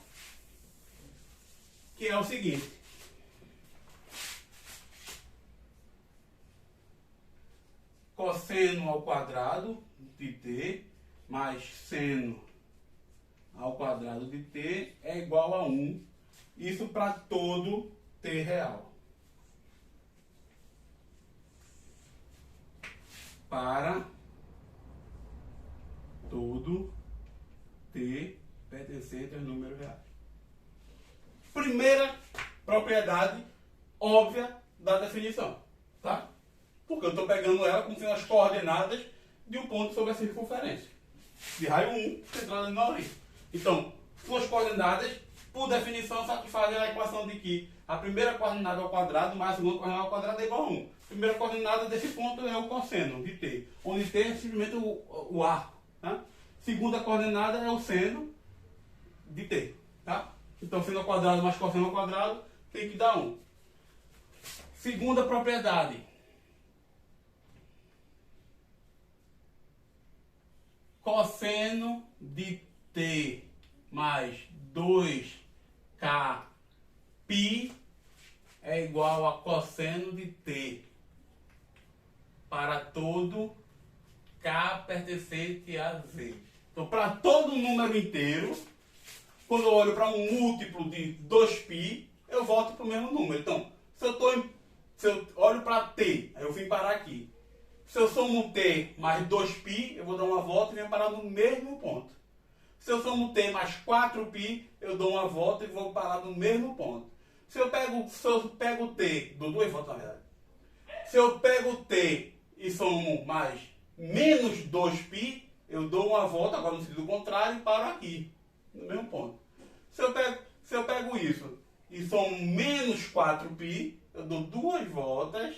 Speaker 1: Que é o seguinte. Cosseno ao quadrado de t mais seno ao quadrado de t é igual a 1. Isso para todo t real. Para todo t pertencente aos números reais. Primeira propriedade óbvia da definição, tá? Porque eu estou pegando ela como sendo as coordenadas de um ponto sobre a circunferência de raio 1 centrada na origem. Então, suas coordenadas, por definição, satisfazem a equação de que a primeira coordenada ao quadrado mais a segunda coordenada ao quadrado é igual a 1. A primeira coordenada desse ponto é o cosseno de t, onde t é simplesmente o arco. Tá? Segunda coordenada é o seno de t. Tá? Então, seno ao quadrado mais cosseno ao quadrado tem que dar 1. Segunda propriedade. Cosseno de t mais 2k π é igual a cosseno de t para todo K pertencente a Z. Então, para todo número inteiro, quando eu olho para um múltiplo de 2π, eu volto para o mesmo número. Então, se eu olho para t, aí eu vim parar aqui. Se eu somo t mais 2π, eu vou dar uma volta e venho parar no mesmo ponto. Se eu somo t mais 4π, eu dou uma volta e vou parar no mesmo ponto. Se eu pego t, dou duas voltas na verdade. Se eu pego t e somo mais menos 2π, eu dou uma volta, agora no sentido contrário, e paro aqui, no mesmo ponto. Se eu pego isso e somo menos 4π, eu dou duas voltas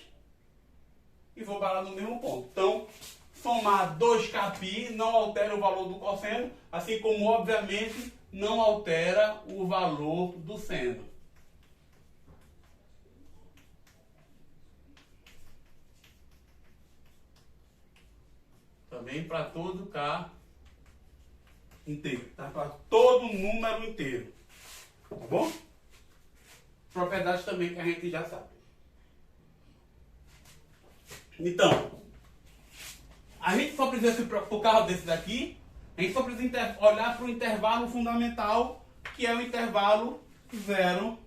Speaker 1: e vou parar no mesmo ponto. Então, somar 2kπ não altera o valor do cosseno, assim como, obviamente, não altera o valor do seno. Também para todo K inteiro, tá? Para todo número inteiro, tá bom? Propriedades também que a gente já sabe. Então, a gente só precisa, por causa desse daqui, a gente só precisa olhar para o intervalo fundamental, que é o intervalo 0,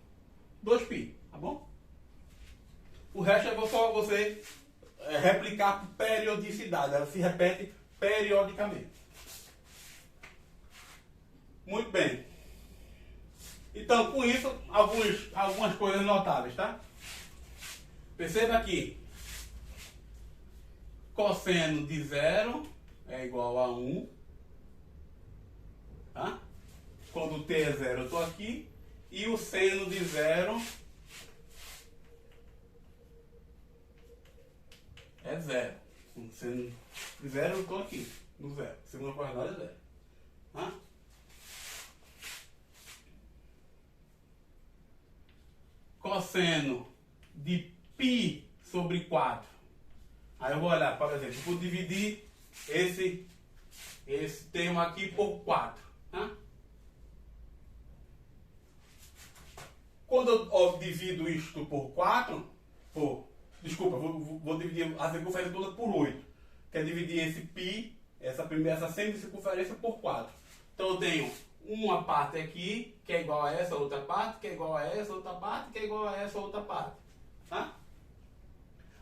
Speaker 1: 2π, tá bom? O resto é só você replicar por periodicidade, ela se repete periodicamente. Muito bem. Então, com isso, algumas coisas notáveis, tá? Perceba aqui. Cosseno de 0 é igual a 1. Tá? Quando t é 0, eu estou aqui. E o seno de 0 é 0. O seno de 0, eu estou aqui, no 0. Segunda coordenada é 0. Tá? Cosseno de π sobre 4. Aí eu vou olhar, por exemplo, eu vou dividir esse termo aqui por 4. Tá? Quando eu divido isto por 4, vou dividir a circunferência toda por 8. Quer dividir esse π, essa semicircunferência por 4. Então eu tenho uma parte aqui, que é igual a essa outra parte, que é igual a essa outra parte, que é igual a essa outra parte. Tá?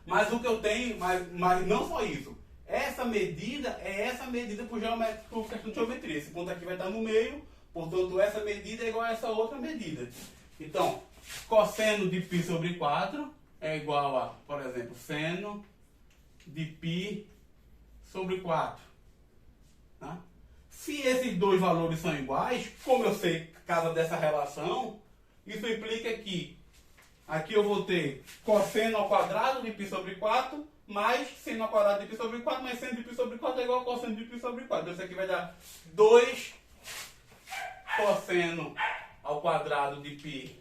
Speaker 1: Mas o que eu tenho, mas não só isso. Essa medida é essa medida por questão de geometria. Esse ponto aqui vai estar no meio, portanto essa medida é igual a essa outra medida. Então, cosseno de π sobre 4 é igual a, por exemplo, seno de π sobre 4. Tá? Se esses dois valores são iguais, como eu sei por causa dessa relação, isso implica que aqui eu vou ter cosseno ao quadrado de π sobre 4 mais seno ao quadrado de π sobre 4 mais seno de π sobre 4 é igual a cosseno de π sobre 4. Então isso aqui vai dar 2 cosseno ao quadrado de π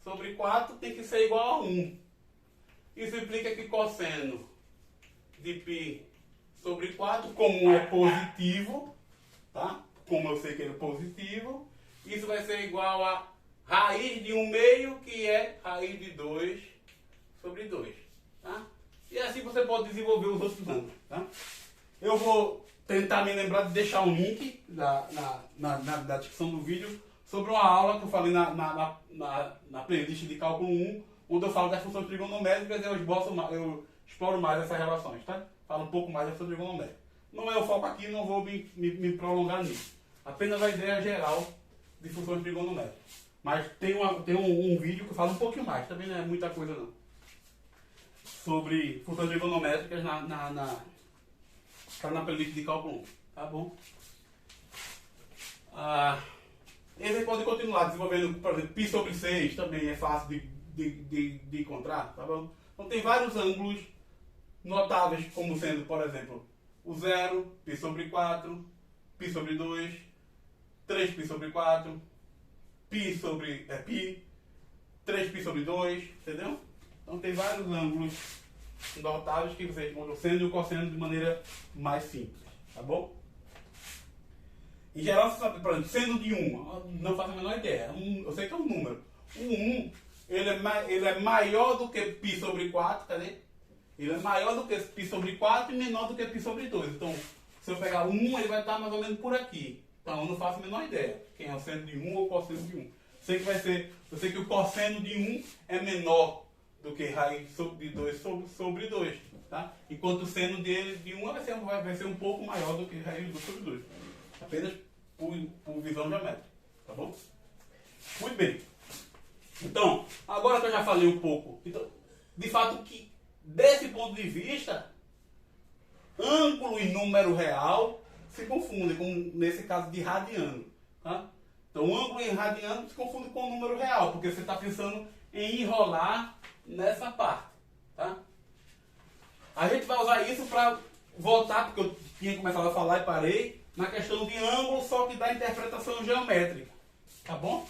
Speaker 1: sobre 4 tem que ser igual a 1. Isso implica que cosseno de π sobre 4, como é positivo, tá? Como eu sei que ele é positivo, isso vai ser igual a raiz de 1 meio, que é raiz de 2 sobre 2. Tá? E assim você pode desenvolver os outros ângulos. Tá? Eu vou tentar me lembrar de deixar um link na descrição do vídeo sobre uma aula que eu falei na playlist de cálculo 1, onde eu falo das funções trigonométricas e eu exploro mais essas relações. Tá? Falo um pouco mais da função trigonométrica. Não é o foco aqui, não vou me prolongar nisso. Apenas a ideia geral de funções trigonométricas. Mas tem um vídeo que fala um pouquinho mais, também não é muita coisa não. Sobre funções trigonométricas tá na playlist de cálculo 1. Tá bom? Esse pode continuar desenvolvendo, por exemplo, π sobre 6 também é fácil de encontrar, tá bom? Então tem vários ângulos notáveis, como sendo, por exemplo, o 0, π sobre 4, π sobre 2, 3π sobre 4, π sobre π, 3π sobre 2, entendeu? Então tem vários ângulos notáveis que você encontra o seno e o cosseno de maneira mais simples, tá bom? Em geral, você sabe, por exemplo, seno de 1, não faço a menor ideia, eu sei que é um número. O 1, ele é maior do que π sobre 4, cadê? Ele é maior do que π sobre 4 e menor do que π sobre 2. Então, se eu pegar 1, ele vai estar mais ou menos por aqui. Então, eu não faço a menor ideia quem é o seno de 1 ou o cosseno de 1. Eu sei que o cosseno de 1 é menor do que raiz de 2 sobre 2. Tá? Enquanto o seno de 1 vai ser um pouco maior do que raiz de 2 sobre 2. Apenas por visão geométrica. Tá bom? Muito bem. Então, agora que eu já falei um pouco, então, de fato que desse ponto de vista, ângulo e número real se confundem, como nesse caso de radiano. Tá? Então, ângulo e radiano se confundem com o número real, porque você está pensando em enrolar nessa parte. Tá? A gente vai usar isso para voltar, porque eu tinha começado a falar e parei, na questão de ângulo, só que da interpretação geométrica. Tá bom?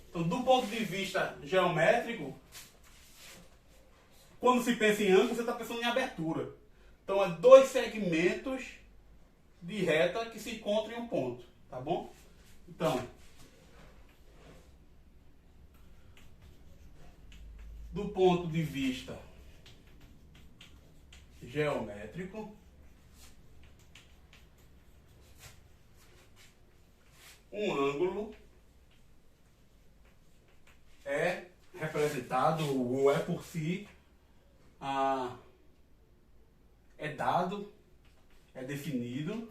Speaker 1: Então, do ponto de vista geométrico, quando se pensa em ângulo, você está pensando em abertura. Então, é dois segmentos de reta que se encontram em um ponto. Tá bom? Então, do ponto de vista geométrico, um ângulo é representado, ou é por si, é dado, é definido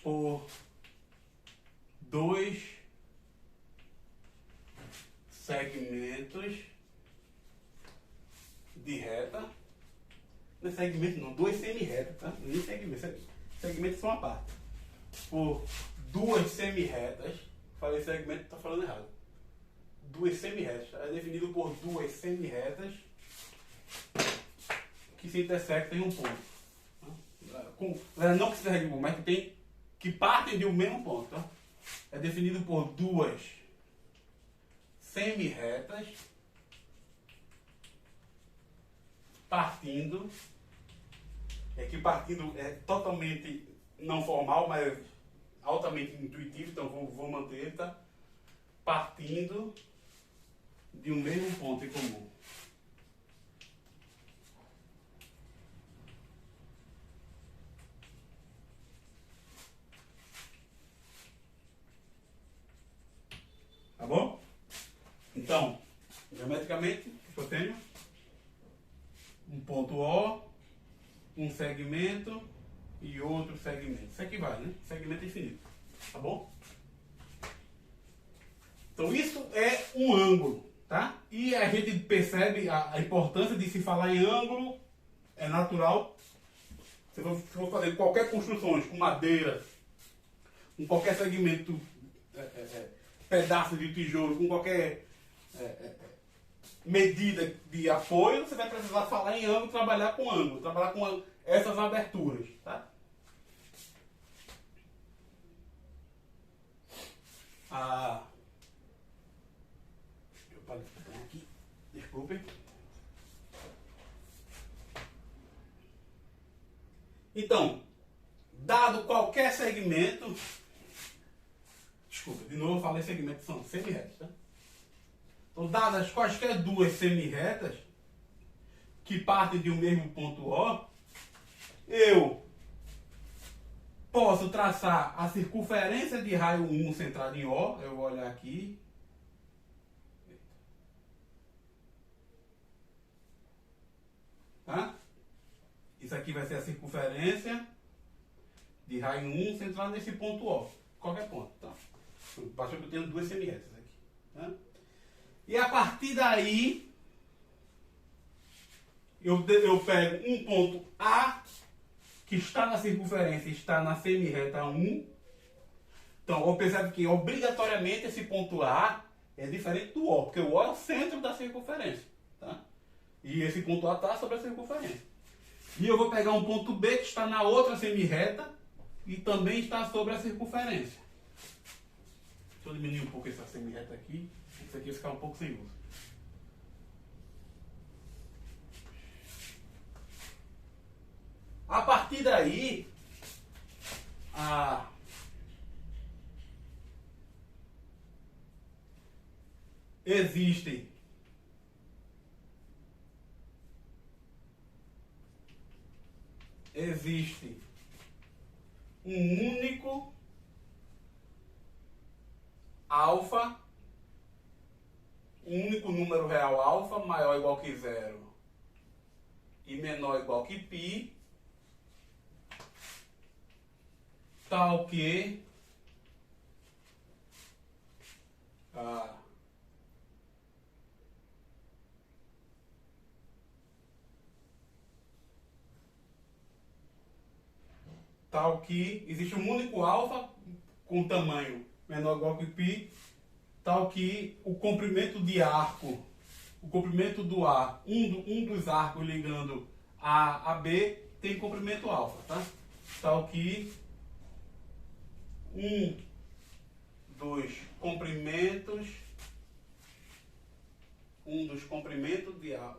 Speaker 1: por dois segmentos de reta. Não é segmento não, duas semi-retas, tá? Nem segmento, segmentos são a parte. Por duas semi-retas, falei segmento, está falando errado. Duas semi-retas, é definido por duas semi-retas que se intersectam em um ponto. Não que se intersectem em um ponto, mas que partem de um mesmo ponto. Tá? É definido por duas semi-retas partindo. Aqui partindo é totalmente não formal, mas altamente intuitivo, então vou manter, tá? Partindo de um mesmo ponto em comum. Tá bom? Então, geometricamente, o que eu tenho? Um ponto O, um segmento e outro segmento. Isso aqui vai, né? Segmento infinito. Tá bom? Então, isso é um ângulo, tá? E a gente percebe a importância de se falar em ângulo, é natural. Se for fazer qualquer construção com madeira, com qualquer segmento, pedaço de tijolo, com qualquer medida de apoio, você vai precisar falar em ângulo, trabalhar com essas aberturas, tá? Deixa eu parar aqui, desculpem. Então, dado qualquer segmento, desculpa, de novo eu falei segmentos são semi-retas, tá? Então, dadas quaisquer duas semi-retas que partem de um mesmo ponto O, eu posso traçar a circunferência de raio 1 centrada em O. Eu vou olhar aqui. Tá? Isso aqui vai ser a circunferência de raio 1 centrada nesse ponto O. Qualquer ponto. Tá? Basta que eu tenha duas semi-retas aqui. Tá? E a partir daí, eu pego um ponto A, que está na circunferência, está na semi-reta 1. Então, eu percebo que obrigatoriamente esse ponto A é diferente do O, porque o O é o centro da circunferência. Tá? E esse ponto A está sobre a circunferência. E eu vou pegar um ponto B que está na outra semi-reta e também está sobre a circunferência. Deixa eu diminuir um pouco essa semi-reta aqui. Isso aqui vai ficar um pouco sem uso. A partir daí, existem existe um único alfa, um único número real alfa maior ou igual que zero e menor ou igual que π, tal que existe um único alfa com tamanho menor ou igual que π, tal que o comprimento de arco, o comprimento do A, um dos arcos ligando A a B tem comprimento alfa, tá? Tal que um dos comprimentos de A,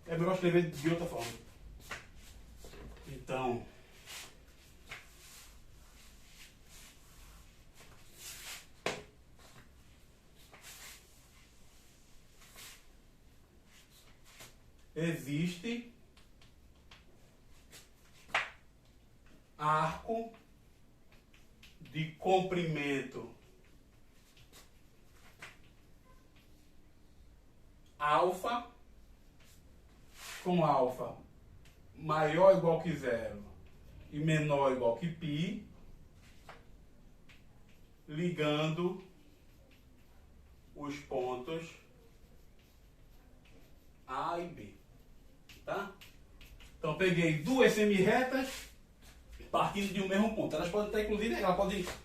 Speaker 1: é melhor escrever de outra forma. Então, existe arco de comprimento alfa com alfa maior ou igual que zero e menor ou igual que π, ligando os pontos A e B, tá? Então peguei duas semi-retas partindo de um mesmo ponto. Elas podem estar, inclusive,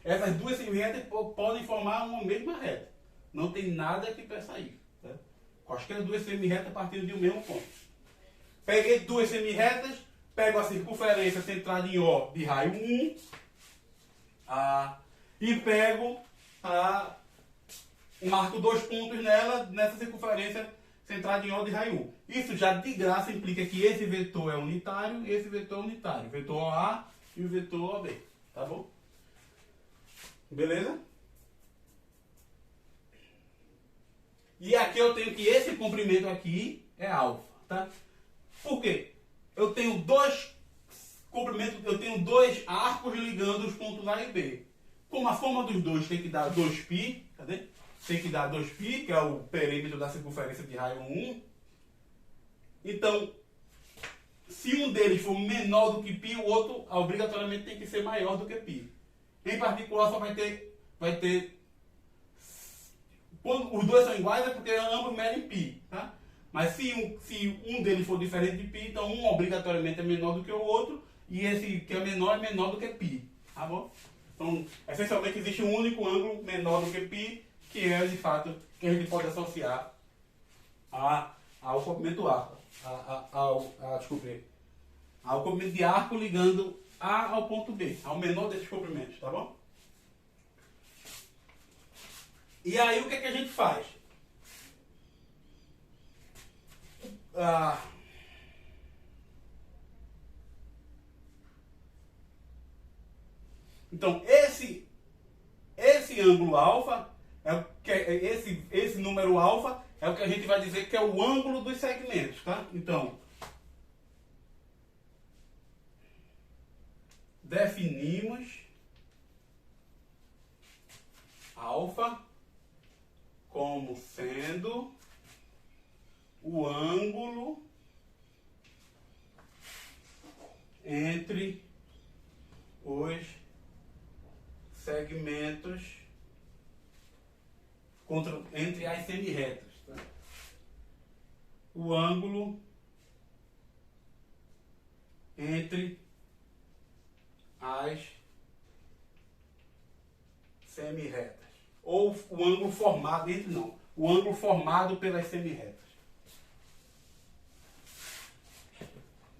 Speaker 1: essas duas semi-retas podem formar uma mesma reta. Não tem nada que peça isso, tá? Quaisquer duas semi-retas partindo de um mesmo ponto. Peguei duas semi-retas, pego a circunferência centrada em O de raio 1 e pego marco dois pontos nessa circunferência centrada em O de raio 1. Isso já de graça implica que esse vetor é unitário e esse vetor é unitário. O vetor OA e o vetor OB. Tá bom? Beleza? E aqui eu tenho que esse comprimento aqui é alfa, tá? Por quê? Eu tenho dois comprimentos, eu tenho dois arcos ligando os pontos A e B. Como a forma dos dois tem que dar 2π, cadê? Tem que dar 2π, que é o perímetro da circunferência de raio 1. Então, se um deles for menor do que π, o outro obrigatoriamente tem que ser maior do que π. Em particular, só vai ter quando os dois são iguais é porque ambos medem π, tá? Mas se um deles for diferente de π, então um obrigatoriamente é menor do que o outro e esse que é menor do que π, tá bom? Então, essencialmente existe um único ângulo menor do que π, que é de fato que a gente pode associar ao comprimento arco, ao comprimento de arco ligando A ao ponto B, ao menor desses comprimentos, tá bom? E aí o que é que a gente faz? Então esse ângulo alfa esse número alfa é o que a gente vai dizer que é o ângulo dos segmentos, tá? Então definimos alfa como sendo o ângulo entre os segmentos entre as semirretas. Tá? O ângulo entre as semirretas. Ou o ângulo formado, o ângulo formado pelas semirretas.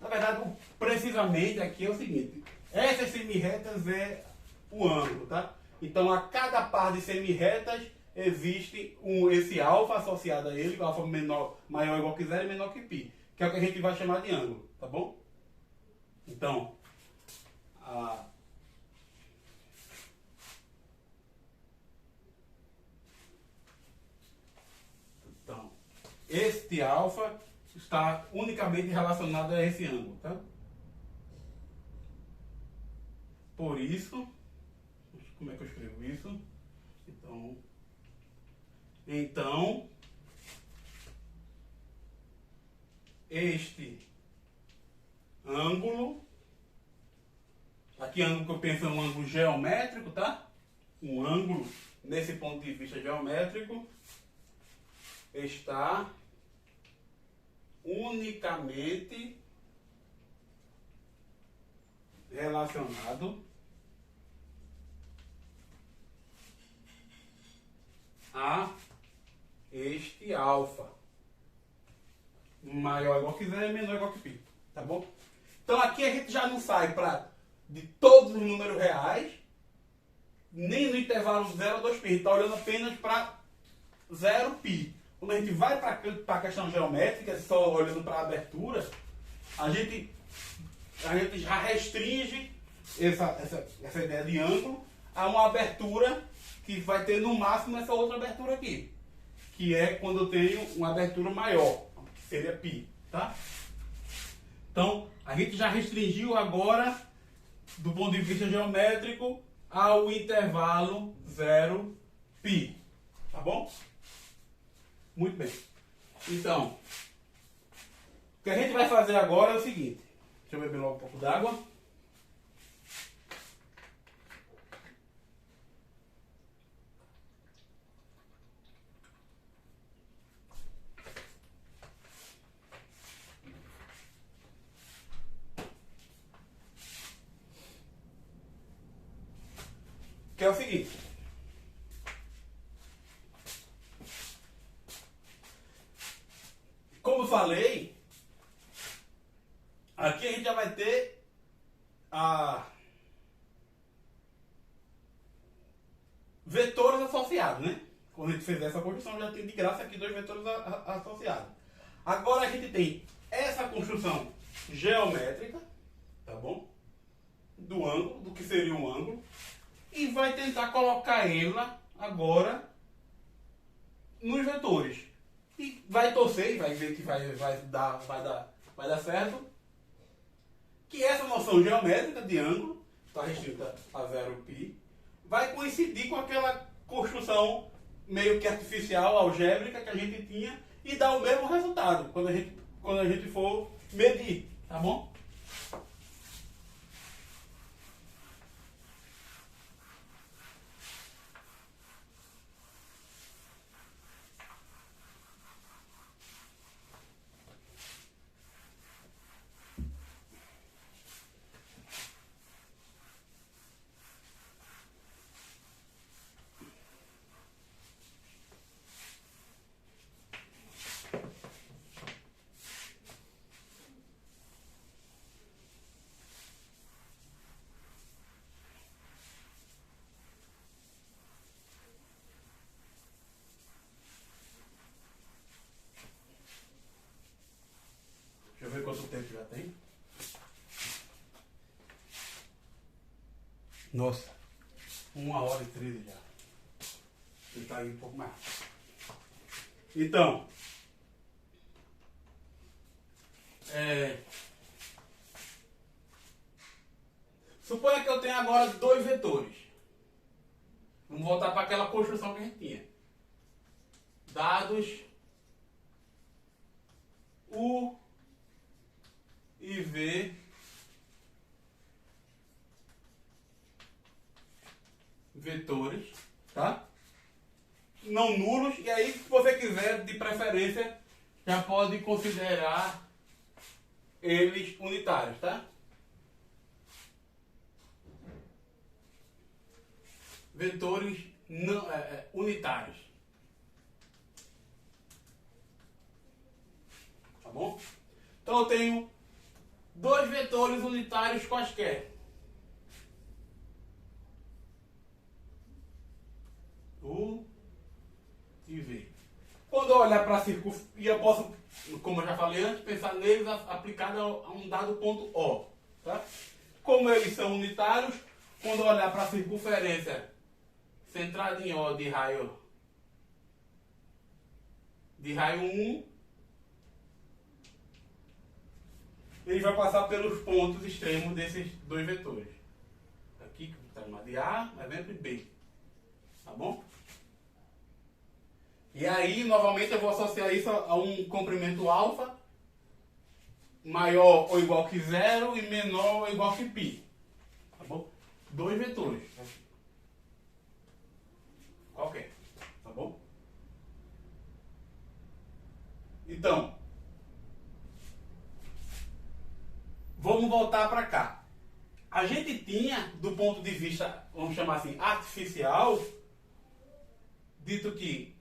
Speaker 1: Na verdade, precisamente aqui é o seguinte, essas semirretas é o ângulo, tá? Então, a cada par de semirretas existe esse alfa associado a ele, o alfa maior ou igual que zero e menor que π, que é o que a gente vai chamar de ângulo, tá bom? Então, Este alfa está unicamente relacionado a esse ângulo, tá? Por isso, como é que eu escrevo isso? Então, este ângulo, aqui ângulo que eu penso é um ângulo geométrico, tá? Um ângulo, nesse ponto de vista geométrico, está unicamente relacionado a este alfa. Maior ou igual que zero, menor ou igual que π. Tá bom? Então aqui a gente já não sai de todos os números reais, nem no intervalo 0 a 2π. A gente está olhando apenas para 0π. Quando a gente vai para a questão geométrica, só olhando para a abertura, a gente já restringe essa ideia de ângulo a uma abertura que vai ter no máximo essa outra abertura aqui, que é quando eu tenho uma abertura maior, que seria π, tá? Então, a gente já restringiu agora, do ponto de vista geométrico, ao intervalo 0π, tá bom? Muito bem. Então, o que a gente vai fazer agora é o seguinte. Deixa eu beber logo um pouco d'água. Que é o seguinte. Como falei, aqui a gente já vai ter vetores associados, né? Quando a gente fizer essa construção, já tem de graça aqui 2 vetores associados. Agora a gente tem essa construção geométrica, tá bom? Do ângulo, do que seria um ângulo, e vai tentar colocar ela agora nos vetores. E vai torcer e vai ver que vai dar certo. Que essa noção geométrica de ângulo, está restrita a 0π, vai coincidir com aquela construção meio que artificial, algébrica que a gente tinha e dar o mesmo resultado quando a gente for medir, tá bom? Deixa eu ver quanto tempo já tem. Nossa, 1h13 já. Ele está aí um pouco mais. Então, suponha que eu tenha agora 2 vetores. Vamos voltar para aquela construção que a gente tinha. Dados U e V vetores, tá? Não nulos, e aí, se você quiser, de preferência, já pode considerar eles unitários, tá? Vetores não, unitários. Tá bom? Então eu tenho 2 vetores unitários quaisquer. U e V. Quando eu olhar para a circunferência, e eu posso, como eu já falei antes, pensar neles aplicado a um dado ponto O. Tá? Como eles são unitários, quando eu olhar para a circunferência centrada em O de raio 1, ele vai passar pelos pontos extremos desses dois vetores. Aqui, que está chamado de A, exemplo, e B. Tá bom? E aí, novamente, eu vou associar isso a um comprimento alfa maior ou igual que zero e menor ou igual que π. Tá bom? Dois vetores. Qualquer. Tá bom? Então, vamos voltar para cá. A gente tinha, do ponto de vista, vamos chamar assim, artificial, dito que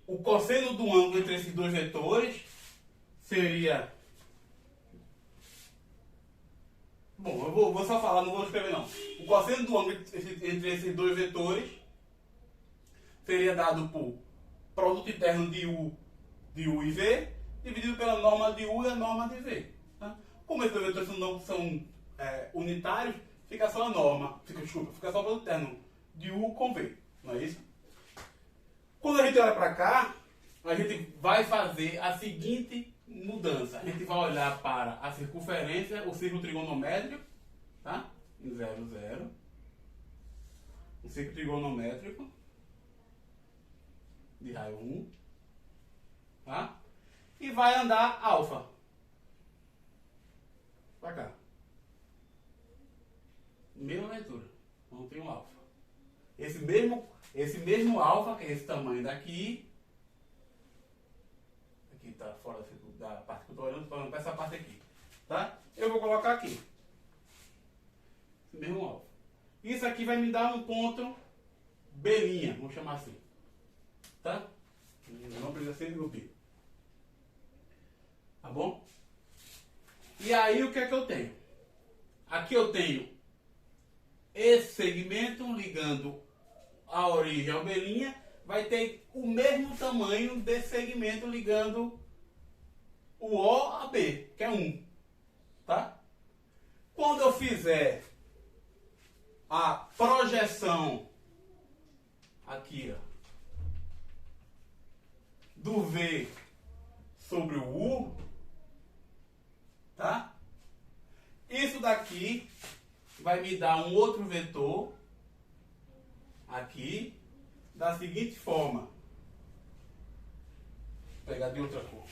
Speaker 1: o cosseno do ângulo entre esses dois vetores seria... Bom, eu vou só falar, não vou escrever não. O cosseno do ângulo entre esses dois vetores seria dado por produto interno de U e V, dividido pela norma de U e a norma de V. Tá? Como esses dois vetores não são unitários, fica só a norma, fica só o produto interno de U com V. Não é isso? Quando a gente olha para cá, a gente vai fazer a seguinte mudança. A gente vai olhar para a circunferência, o círculo trigonométrico, tá? Em 0, 0. Um círculo trigonométrico de raio 1, tá? E vai andar alfa para cá. Mesma leitura, não tem um alfa. Esse mesmo alfa, que é esse tamanho daqui, aqui está fora da parte que eu estou olhando para essa parte aqui, tá? Eu vou colocar aqui. Esse mesmo alfa. Isso aqui vai me dar um ponto B', vamos chamar assim. Tá? Não precisa ser no B. Tá bom? E aí o que é que eu tenho? Aqui eu tenho esse segmento ligando a origem ao B', vai ter o mesmo tamanho desse segmento ligando o O a B, que é 1. Tá? Quando eu fizer a projeção aqui, ó, do V sobre o U, tá? Isso daqui vai me dar um outro vetor aqui da seguinte forma. Vou pegar de outra cor.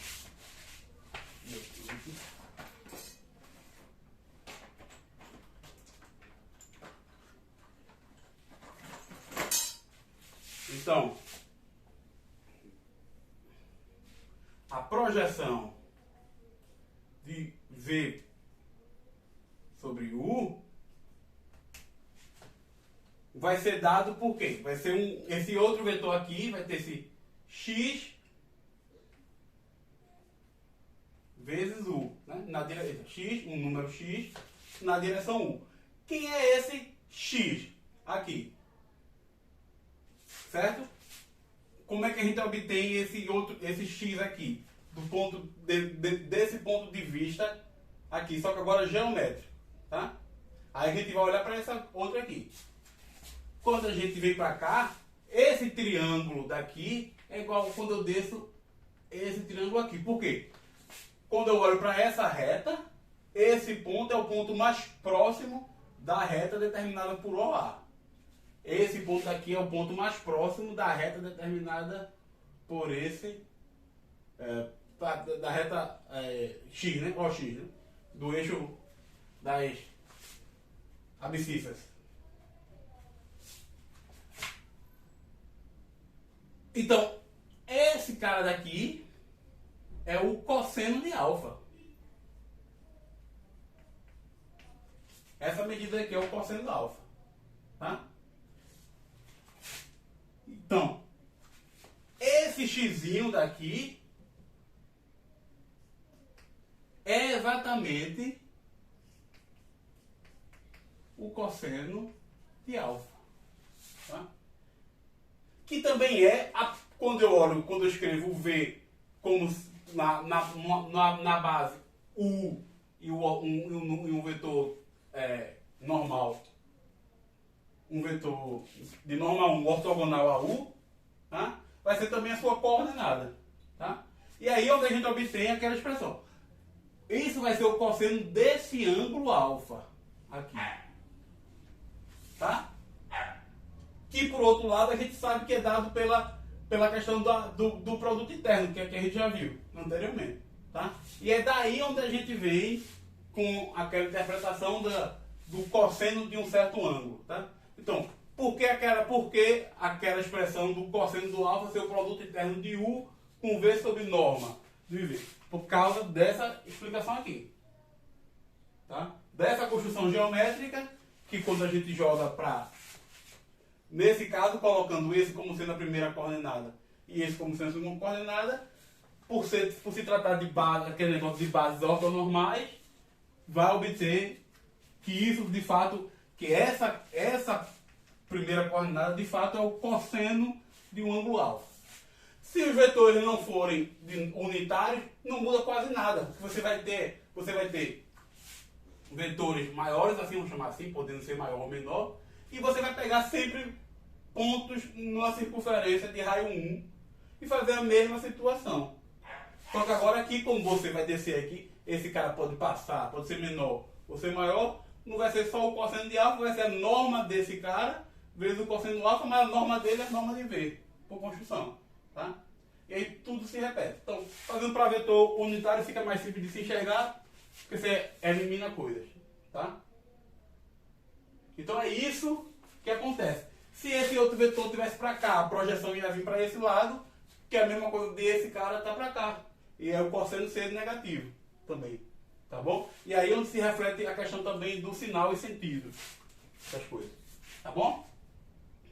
Speaker 1: Então, a projeção de V sobre U vai ser dado por quê? Vai ser esse outro vetor aqui, vai ter esse x vezes U, né? Na direção x, um número x na direção U. Quem é esse x aqui? Certo? Como é que a gente obtém esse x aqui? Desse ponto de vista aqui, só que agora geométrico, tá? Aí a gente vai olhar para essa outra aqui. Quando a gente vem para cá, esse triângulo daqui é igual quando eu desço esse triângulo aqui. Por quê? Quando eu olho para essa reta, esse ponto é o ponto mais próximo da reta determinada por OA. Esse ponto aqui é o ponto mais próximo da reta determinada por esse... da reta X, né? OX, né? Do eixo das abscissas. Então, esse cara daqui é o cosseno de alfa. Essa medida aqui é o cosseno de alfa. Tá? Então, esse xzinho daqui é exatamente o cosseno de alfa. Tá? Que também é, quando eu escrevo o V como na base U e um vetor normal, um vetor de norma 1 ortogonal a U, tá? Vai ser também a sua coordenada. Tá? E aí onde a gente obtém aquela expressão. isso vai ser o cosseno desse ângulo alfa. Aqui. Tá? Que por outro lado a gente sabe que é dado pela questão do produto interno, que é que a gente já viu anteriormente. Tá? E é daí onde a gente vem com aquela interpretação do cosseno de um certo ângulo. Tá? Então, por que aquela expressão do cosseno do alfa ser o produto interno de U com V sobre norma do IV? Por causa dessa explicação aqui. Tá? Dessa construção geométrica, que quando a gente joga para, nesse caso, colocando esse como sendo a primeira coordenada e esse como sendo a segunda coordenada, por se tratar de base, aquele negócio de bases ortonormais, vai obter que isso de fato, que essa primeira coordenada de fato é o cosseno de um ângulo alfa. Se os vetores não forem unitários, não muda quase nada. Você vai ter vetores maiores, assim vamos chamar assim, podendo ser maior ou menor, e você vai pegar sempre pontos numa circunferência de raio 1 e fazer a mesma situação. Só que agora aqui, como você vai descer aqui, esse cara pode passar, pode ser menor ou ser maior, não vai ser só o cosseno de alfa, vai ser a norma desse cara, vezes o cosseno do alfa, mas a norma dele é a norma de V, por construção. Tá? E aí tudo se repete. Então, fazendo para vetor unitário fica mais simples de se enxergar, porque você elimina coisas. Tá? Então é isso que acontece. Se esse outro vetor tivesse para cá, a projeção ia vir para esse lado, que é a mesma coisa desse cara tá para cá. E é o cosseno ser negativo também. Tá bom? E aí onde se reflete a questão também do sinal e sentido. Essas coisas. Tá bom?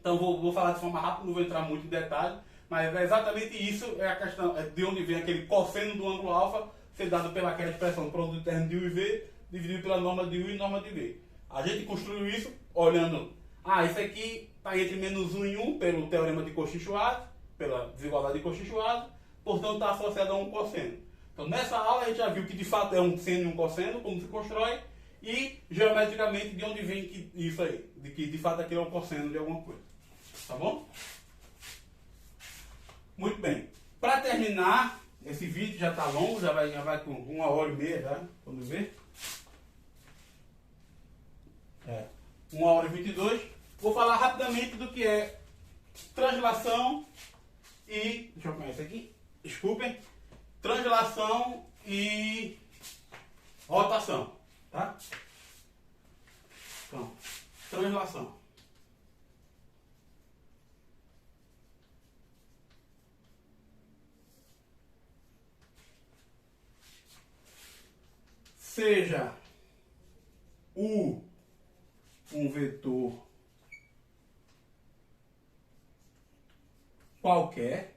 Speaker 1: Então vou falar de forma rápida, não vou entrar muito em detalhe, mas é exatamente isso, é a questão de onde vem aquele cosseno do ângulo alfa ser dado pelaquela expressão produto interno de U e V, dividido pela norma de U e norma de V. A gente construiu isso olhando, isso aqui está entre menos 1 e 1 pelo teorema de Cauchy-Schwarz, pela desigualdade de Cauchy-Schwarz, portanto está associado a um cosseno. Então nessa aula a gente já viu que de fato é um seno e um cosseno, como se constrói, e geometricamente de onde vem isso aí, de que de fato aquilo é um cosseno de alguma coisa. Tá bom? Muito bem. Para terminar, esse vídeo já está longo, já vai com 1h30 já, quando ver. 1h22. Vou falar rapidamente do que é translação e... Deixa eu pegar isso aqui. Desculpem. Translação e rotação. Tá? Então, translação. Seja U um vetor qualquer,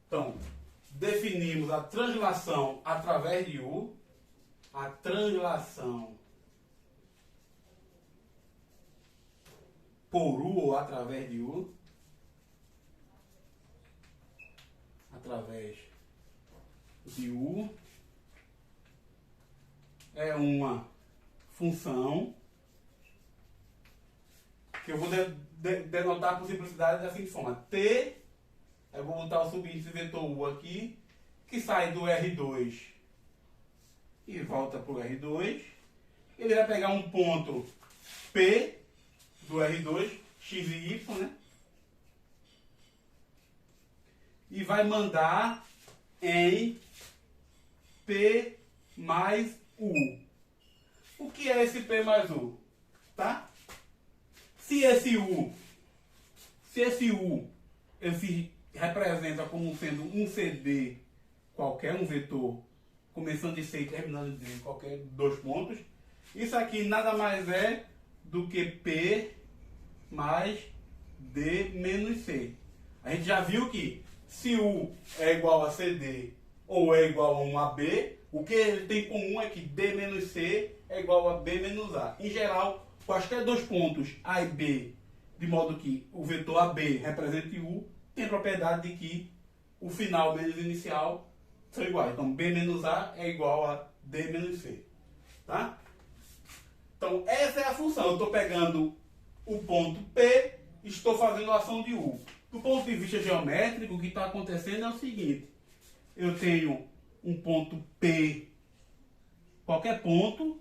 Speaker 1: então definimos a translação através de U, a translação por U ou através de U, através de U, é uma função que eu vou denotar por simplicidade da seguinte forma. T, eu vou botar o subíndice vetor U aqui, que sai do R2 e volta para o R2. Ele vai pegar um ponto P do R2, X e Y, né? E vai mandar em P mais U. O que é esse P mais U? Tá? Se esse U ele se representa como sendo um CD qualquer, um vetor começando em C e terminando em qualquer dois pontos, isso aqui nada mais é do que P mais D menos C. A gente já viu que se U é igual a CD ou é igual a 1AB, o que ele tem em comum é que D menos C é igual a B menos A. Em geral, quaisquer dois pontos A e B, de modo que o vetor AB represente U, tem a propriedade de que o final menos o inicial são iguais. Então, B menos A é igual a D menos C. Tá? Então, essa é a função. Eu estou pegando o ponto P, estou fazendo a ação de U. Do ponto de vista geométrico, o que está acontecendo é o seguinte. Eu tenho um ponto P, qualquer ponto,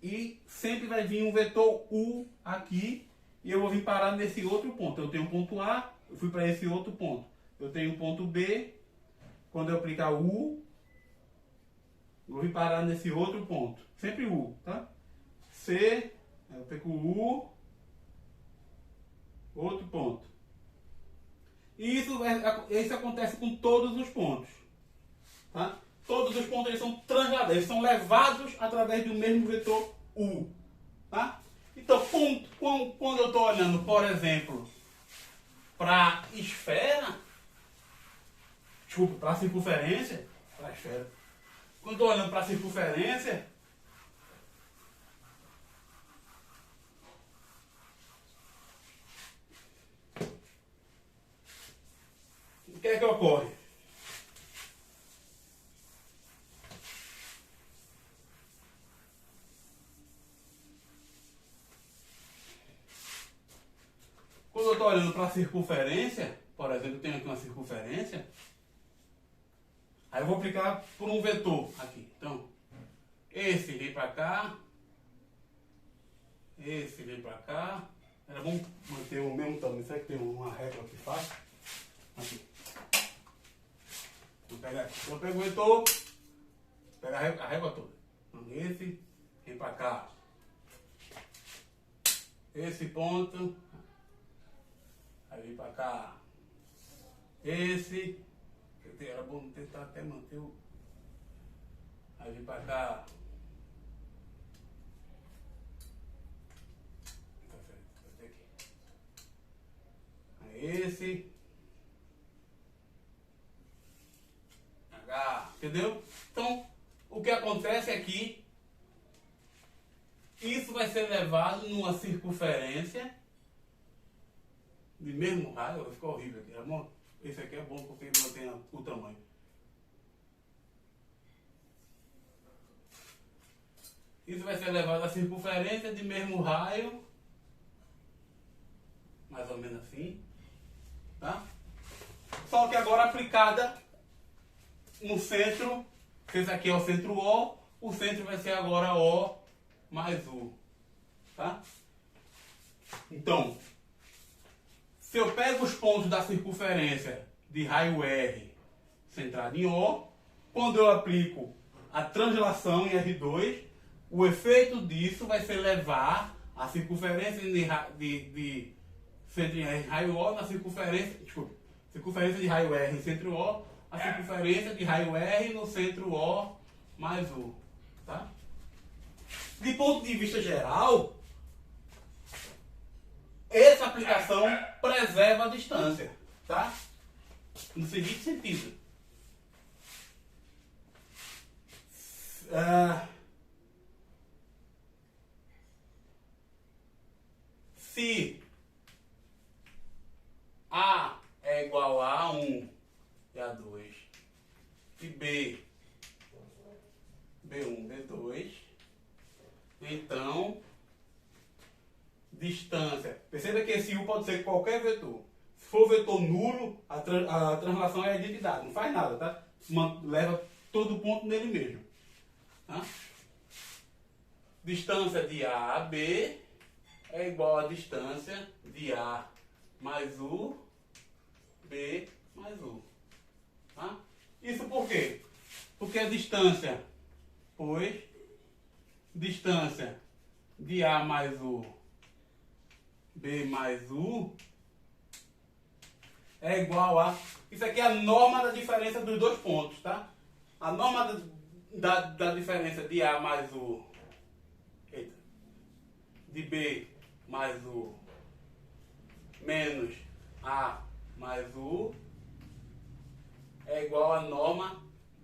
Speaker 1: e sempre vai vir um vetor U aqui, e eu vou vir parar nesse outro ponto. Eu tenho um ponto A, eu fui para esse outro ponto. Eu tenho um ponto B, quando eu aplicar o U, eu vou vir parar nesse outro ponto. Sempre U, tá? C, eu pego o U, outro ponto. E isso acontece com todos os pontos. Tá? Todos os pontos eles são transladados, eles são levados através do mesmo vetor U. Tá? Então, quando eu estou olhando, por exemplo, para a esfera, desculpa, para a circunferência, para a esfera. Quando eu estou olhando para a circunferência, o que é que ocorre? Quando eu estou olhando para a circunferência, por exemplo, eu tenho aqui uma circunferência, aí eu vou aplicar por um vetor aqui. Então, esse vem para cá, esse vem para cá. Era bom manter o mesmo tamanho. Será que tem uma régua que faz? Aqui. Vou pegar aqui. Eu pego o vetor, pego a régua toda. Então, esse vem para cá. Esse ponto, aí vem para cá. Esse, era bom tentar até manter o. Aí vem para cá. Esse H, entendeu? Então, o que acontece é que isso vai ser levado numa circunferência de mesmo raio. Vai ficar horrível aqui, amor. Esse aqui é bom porque ele mantém o tamanho. Isso vai ser levado à circunferência de mesmo raio, mais ou menos assim. Tá? Só que agora aplicada no centro, esse aqui é o centro O centro vai ser agora O mais U. Tá? Então, se eu pego os pontos da circunferência de raio R centrado em O, quando eu aplico a translação em R2, o efeito disso vai ser levar a circunferência de centro em raio O na circunferência, circunferência de raio R em centro O, a circunferência de raio R no centro O mais U. Tá? De ponto de vista geral, essa aplicação preserva a distância. Tá? No seguinte sentido. Se A é igual a A1 e A2 e B1, B2, então distância. Perceba que esse U pode ser qualquer vetor. Se for vetor nulo, a translação é identidade, não faz nada, tá? Leva todo ponto nele mesmo. Tá? Distância de A a B é igual a distância de A mais U, B mais U. Tá? Isso por quê? Porque a distância, pois, distância de A mais U, B mais U, é igual a... Isso aqui é a norma da diferença dos dois pontos, tá? A norma da diferença de A mais U, de B mais U, menos A mais U, é igual a norma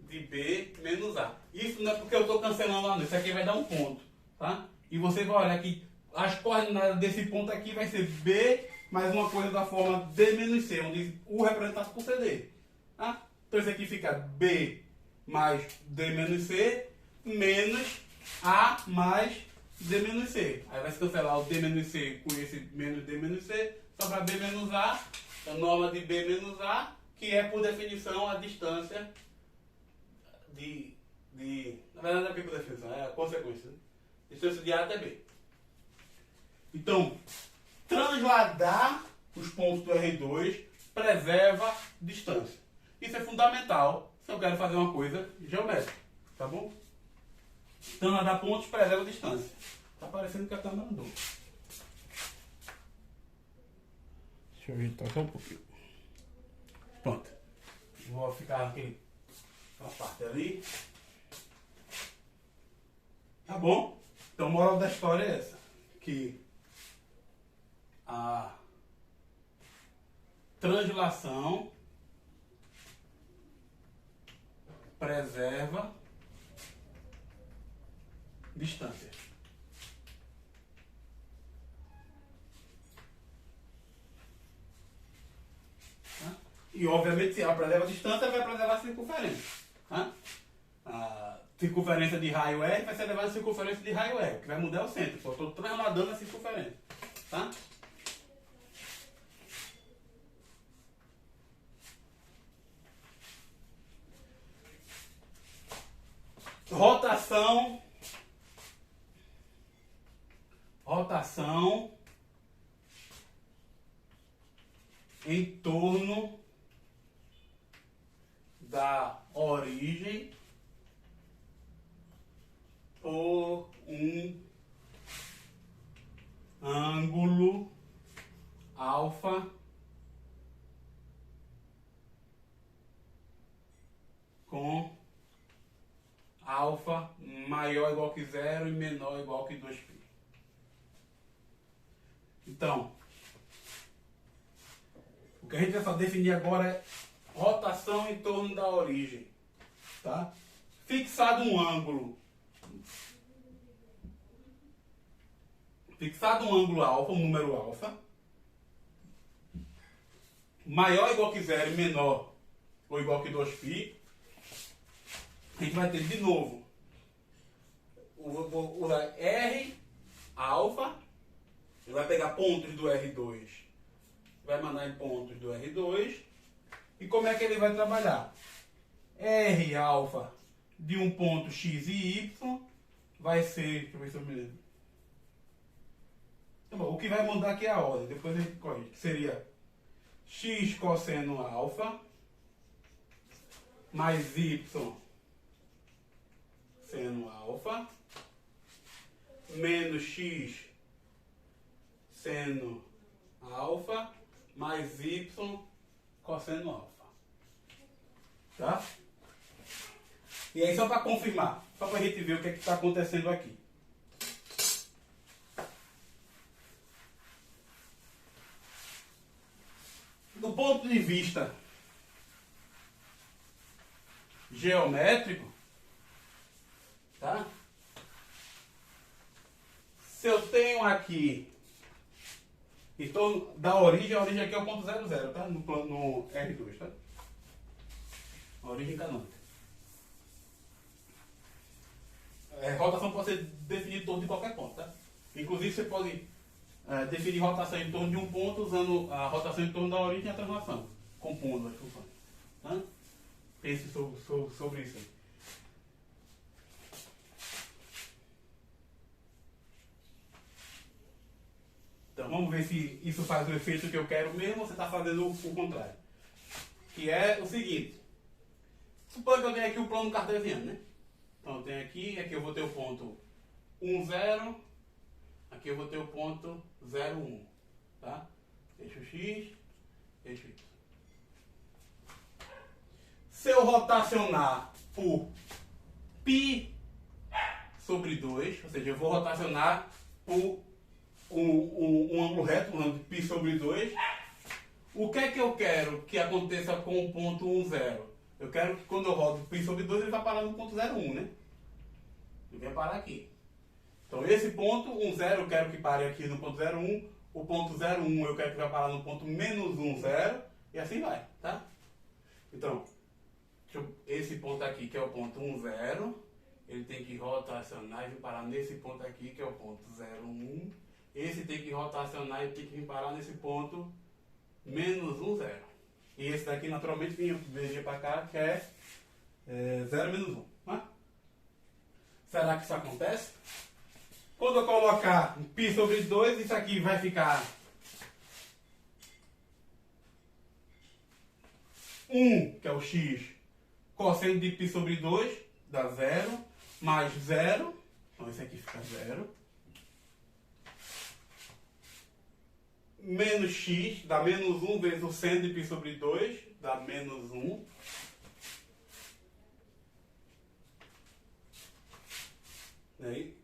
Speaker 1: de B menos A. Isso não é porque eu estou cancelando lá, não. Isso aqui vai dar um ponto, tá? E você vai olhar que as coordenadas desse ponto aqui vai ser B mais uma coisa da forma D menos C, onde U representado por CD. Tá? Então isso aqui fica B mais D menos C menos A mais D menos C. Aí vai se cancelar o D menos C com esse menos D menos C, sobra B menos A a norma de B menos A, que é, por definição, a distância na verdade, não é por definição, é a consequência. Né? Distância de A até B. Então, transladar os pontos do R2 preserva distância. Isso é fundamental se eu quero fazer uma coisa geométrica, tá bom? Transladar pontos preserva distância. Tá parecendo que a câmera andou. Deixa eu ajeitar só um pouquinho. Pronto. Vou ficar aqui na parte ali. Tá bom? Então, a moral da história é essa. Que a translação preserva distância. Tá? E, obviamente, se ela preserva distância, ela vai preservar a circunferência. Tá? A circunferência de raio R vai ser elevada a circunferência de raio R, que vai mudar o centro. Só estou transladando a circunferência. Tá? Rotação em torno da origem por um ângulo alfa com alfa maior ou igual que 0 e menor ou igual que 2π. Então, o que a gente vai definir agora é rotação em torno da origem. Tá? Fixado um ângulo alfa, um número alfa, maior ou igual que 0 e menor ou igual que 2π, a gente vai ter de novo, vou usar R alfa, ele vai pegar pontos do R2, vai mandar em pontos do R2, e como é que ele vai trabalhar? R alfa de um ponto x e y vai ser, deixa eu ver se eu me lembro. Tá bom, o que vai mudar aqui é a ordem, depois a gente corrige, que seria x cosseno alfa mais y seno alfa menos x seno alfa mais y cosseno alfa. Tá? E aí, só para confirmar, só para a gente ver o que é que está acontecendo aqui. Do ponto de vista geométrico, tá? Se eu tenho aqui, então, da origem, a origem aqui é o ponto 00, tá? No R2, tá? A origem canônica. Rotação pode ser definida em torno de qualquer ponto, tá? Inclusive, você pode definir rotação em torno de um ponto usando a rotação em torno da origem e a translação, compondo as funções. Tá? Pense sobre isso aí. Então, vamos ver se isso faz o efeito que eu quero mesmo ou você está fazendo o contrário. Que é o seguinte. Suponha que eu tenho aqui o plano cartesiano, né? Então, eu tenho aqui eu vou ter o ponto 1, 0. Aqui eu vou ter o ponto 0, 1. Tá? Eixo X, eixo Y. Se eu rotacionar por π sobre 2, ou seja, eu vou rotacionar por um ângulo reto, um ângulo de π sobre 2, o que é que eu quero que aconteça com o ponto 1, 0? Eu quero que quando eu rodo π sobre 2, ele vai parar no ponto 0, 1, né? Ele vai parar aqui. Então, esse ponto 1, 0 eu quero que pare aqui no ponto 0, 1. O ponto 0, 1 eu quero que vai parar no ponto menos 1, 0. E assim vai, tá? Então, esse ponto aqui, que é o ponto 1, 0, ele tem que rotacionar e vir parar nesse ponto aqui, que é o ponto 0, 1. Esse tem que rotacionar e tem que vir parar nesse ponto menos 1, 0. E esse daqui, naturalmente, viria para cá, que é 0 menos 1. Né? Será que isso acontece? Quando eu colocar π sobre 2, isso aqui vai ficar 1, que é o x, cosseno de π sobre 2, dá 0, mais 0, então esse aqui fica 0, menos x, dá menos 1 vezes o seno de π sobre 2, dá menos 1. Aí,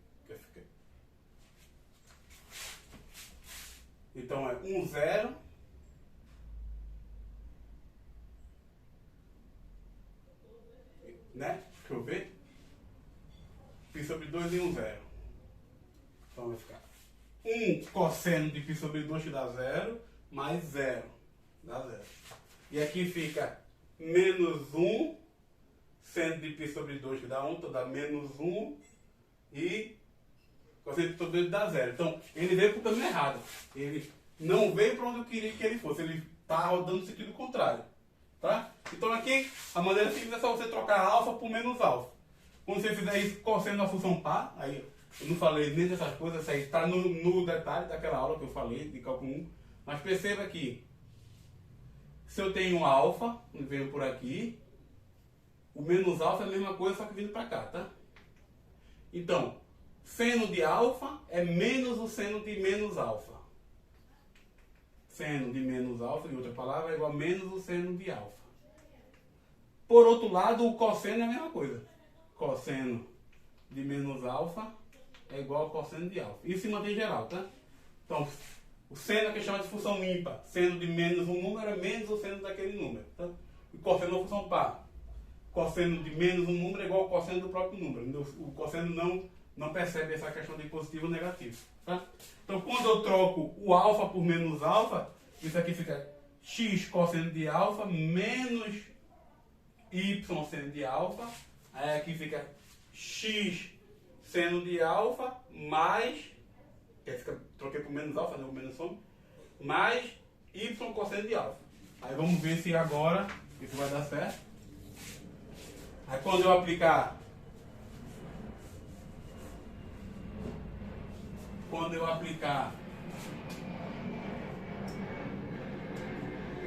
Speaker 1: então é 1, 0. Né? Deixa eu ver. π sobre 2 e 1, 0. Então vai ficar 1 cosseno de π sobre 2 que dá 0, mais 0. Dá 0. E aqui fica menos 1 seno de π sobre 2 que dá 1, então dá menos 1 e cosseno de π sobre 2 dá 0. Então ele veio para o caminho errado. Ele não veio para onde eu queria que ele fosse. Ele está rodando no sentido contrário. Tá? Então aqui, a maneira simples é só você trocar alfa por menos alfa. Quando você fizer isso cosseno da função par, aí eu não falei nem dessas coisas, isso aí está no detalhe daquela aula que eu falei, de cálculo 1. Mas perceba que, se eu tenho alfa, venho por aqui, o menos alfa é a mesma coisa, só que vindo para cá, tá? Então, seno de alfa é menos o seno de menos alfa. Seno de menos alfa, em outra palavra, é igual a menos o seno de alfa. Por outro lado, o cosseno é a mesma coisa. Cosseno de menos alfa é igual ao cosseno de alfa. Isso se mantém geral, tá? Então, o seno é que chama de função ímpar. Seno de menos um número é menos o seno daquele número. Tá? E cosseno é uma função par. Cosseno de menos um número é igual ao cosseno do próprio número. O cosseno não percebe essa questão de positivo ou negativo. Tá? Então, quando eu troco o alfa por menos alfa, isso aqui fica x cosseno de alfa menos y seno de alfa. Aí aqui fica x seno de alfa mais, troquei por menos alfa, né, o menos soma, mais y cosseno de alfa. Aí vamos ver se agora isso vai dar certo. Aí quando eu aplicar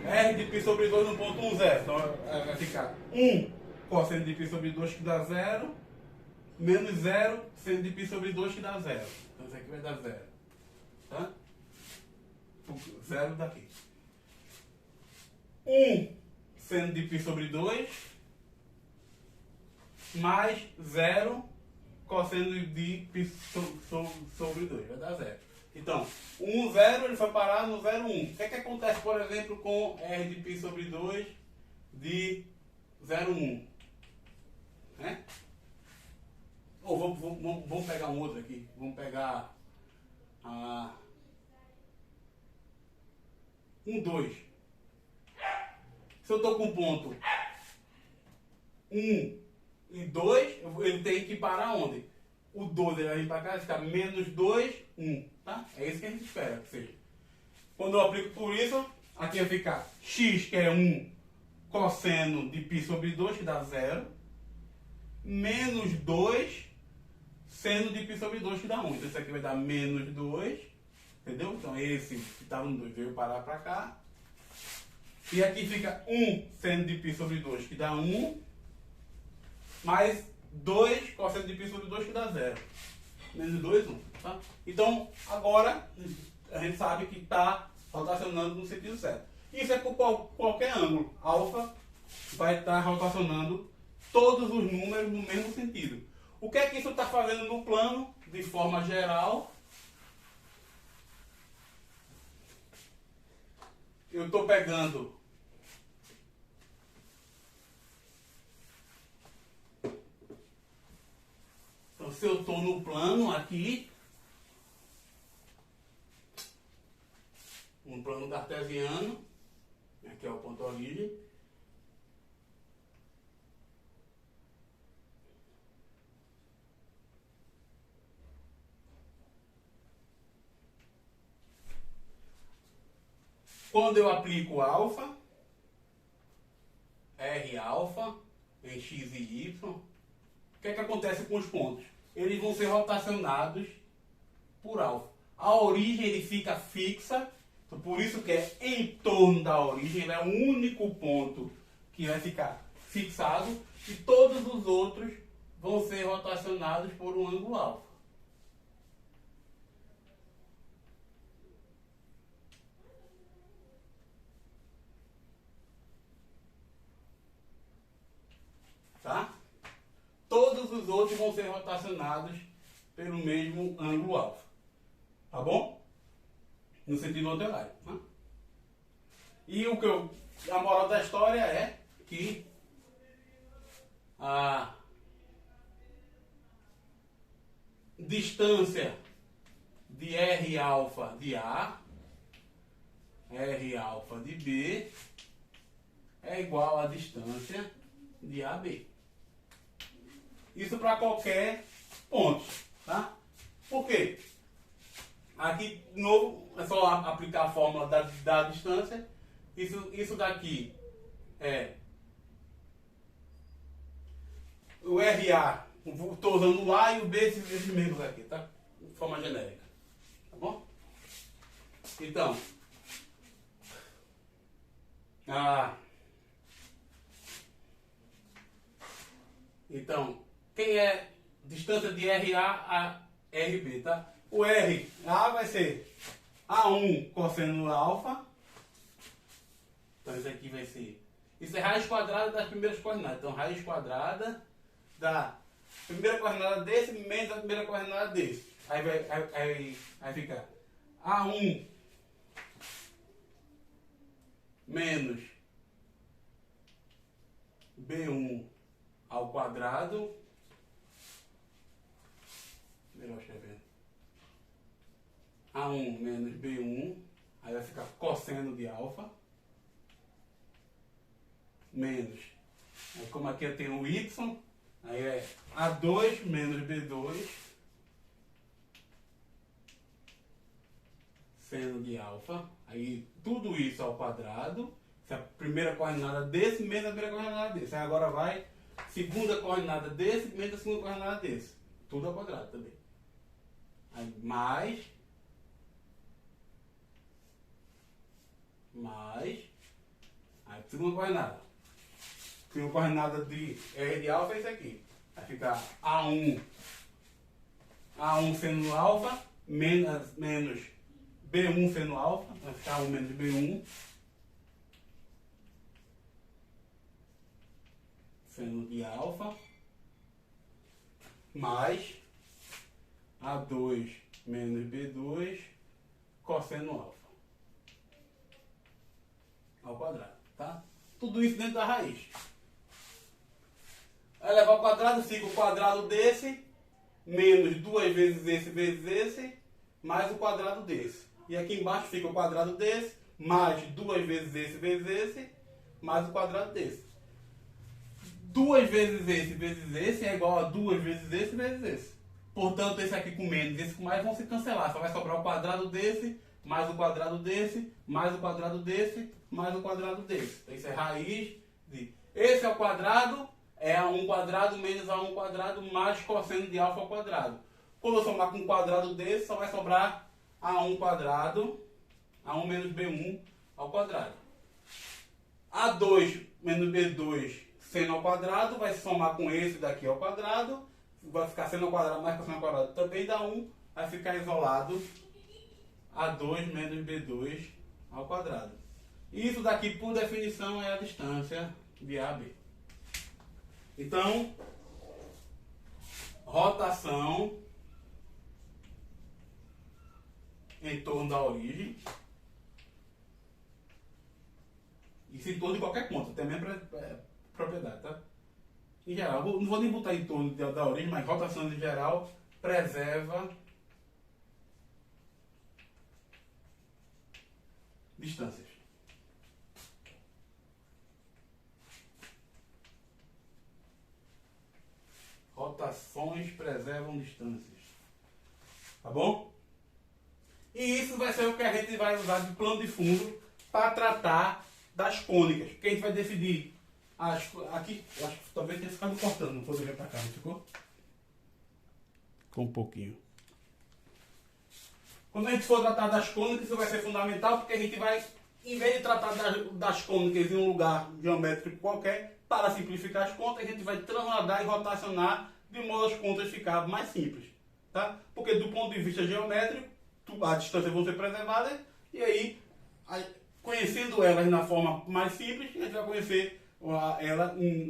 Speaker 1: R de π sobre 2 no ponto 1, 0. Então vai ficar 1 cosseno de π sobre 2 que dá 0, menos 0 seno de π sobre 2 que dá 0. Então isso aqui vai dar 0. Tá? 0 daqui. 1 seno de π sobre 2 mais 0 cosseno de π sobre 2. Vai dar 0. Então, 1, 0, ele foi parar no 0, 1. O que é que acontece, por exemplo, com R de π sobre 2 de 0, 1? Né? Ou vamos pegar um outro aqui. Vamos pegar 1, 2. Se eu estou com ponto 1 e 2, ele tem que parar onde? O 2 ele vai vir para cá, vai ficar menos 2, 1. Tá? É isso que a gente espera que seja. Quando eu aplico por isso, aqui vai ficar x, que é 1 cosseno de π sobre 2, que dá 0, menos 2 seno de π sobre 2, que dá 1. Então isso aqui vai dar menos 2, entendeu? Então esse que estava no 2 veio parar para cá. E aqui fica 1 seno de π sobre 2, que dá 1, mais 2 cosseno de π sobre 2, que dá 0. Menos 2, 1. Tá? Então, agora, a gente sabe que está rotacionando no sentido certo. Isso é por qualquer ângulo. Alfa vai estar rotacionando todos os números no mesmo sentido. O que é que isso está fazendo no plano, de forma geral? Eu estou pegando se eu estou no plano aqui, um plano cartesiano, aqui é o ponto origem, Quando eu aplico alfa, R alfa em x e y, o que é que acontece com os pontos? Eles vão ser rotacionados por alfa. A origem ele fica fixa, então por isso que é em torno da origem, ele é o único ponto que vai ficar fixado e todos os outros vão ser rotacionados por um ângulo alfa. Tá? Todos os outros vão ser rotacionados pelo mesmo ângulo alfa. Tá bom? No sentido anti-horário. Tá? E a moral da história é que a distância de R alfa de A, R alfa de B, é igual à distância de AB. Isso para qualquer ponto, tá? Por quê? Aqui, de novo, é só aplicar a fórmula da distância. Isso daqui é o RA, estou usando o A e o B, esses membros aqui, tá? De forma genérica, tá bom? Então, quem é distância de RA a RB, tá? O RA vai ser A1 cosseno alfa. Então isso aqui vai ser... Isso é raiz quadrada das primeiras coordenadas. Então raiz quadrada da primeira coordenada desse menos a primeira coordenada desse. Aí vai ficar A1 menos B1 ao quadrado. Melhor escrever. A1 menos B1. Aí vai ficar cosseno de alfa. Menos. Aí, como aqui eu tenho o Y, aí é A2 menos B2 seno de alfa. Aí tudo isso ao quadrado. Essa é a primeira coordenada desse menos a primeira coordenada desse. Aí agora vai segunda coordenada desse menos a segunda coordenada desse. Tudo ao quadrado também. Aí mais aí segunda coordenada. Segunda coordenada de R de alfa é isso aqui. Vai ficar A1 seno alfa menos B1 seno alfa. Vai ficar A1 menos B1 seno de alfa mais A2 menos B2 cosseno alfa ao quadrado, tá? Tudo isso dentro da raiz. Aí levar ao quadrado, fica o quadrado desse menos 2 vezes esse mais o quadrado desse. E aqui embaixo fica o quadrado desse mais 2 vezes esse mais o quadrado desse. 2 vezes esse é igual a 2 vezes esse. Portanto, esse aqui com menos e esse com mais vão se cancelar. Só vai sobrar o quadrado desse, mais o quadrado desse, mais o quadrado desse, mais o quadrado desse. Então, isso é raiz de... Esse ao quadrado é A1 quadrado menos A1 quadrado mais cosseno de alfa ao quadrado. Quando eu somar com um quadrado desse, só vai sobrar A1 quadrado, A1 menos B1 ao quadrado. A2 menos B2 seno ao quadrado vai se somar com esse daqui ao quadrado. Vai ficar seno ao quadrado mais cosseno ao quadrado também dá 1. Vai ficar isolado A2 menos B2 ao quadrado. Isso daqui, por definição, é a distância de A a B. Então, rotação em torno da origem. Isso em torno de qualquer ponto, até mesmo propriedade, tá? Em geral, não vou nem botar em torno da origem, mas rotação em geral preserva distâncias. Rotações preservam distâncias. Tá bom? E isso vai ser o que a gente vai usar de plano de fundo para tratar das cônicas, porque a gente vai decidir aqui, eu acho que talvez tenha ficado cortando, não poderia para cá, não ficou? Ficou um pouquinho. Quando a gente for tratar das cônicas, isso vai ser fundamental, porque a gente vai, em vez de tratar das cônicas em um lugar geométrico qualquer, para simplificar as contas, a gente vai transladar e rotacionar de modo as contas ficar mais simples. Tá? Porque do ponto de vista geométrico, a distância vão ser preservadas, e aí, conhecendo elas na forma mais simples, a gente vai conhecer ela em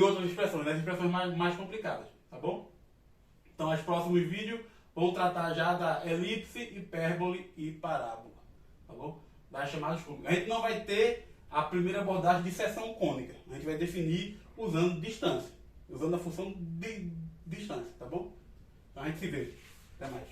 Speaker 1: outras expressões, nas expressões mais complicadas. Tá bom? Então, os próximos vídeos vão tratar já da elipse, hipérbole e parábola. Tá bom? Das chamadas cônicas. A gente não vai ter a primeira abordagem de seção cônica. A gente vai definir usando distância. Usando a função de distância. Tá bom? Então a gente se vê. Até mais.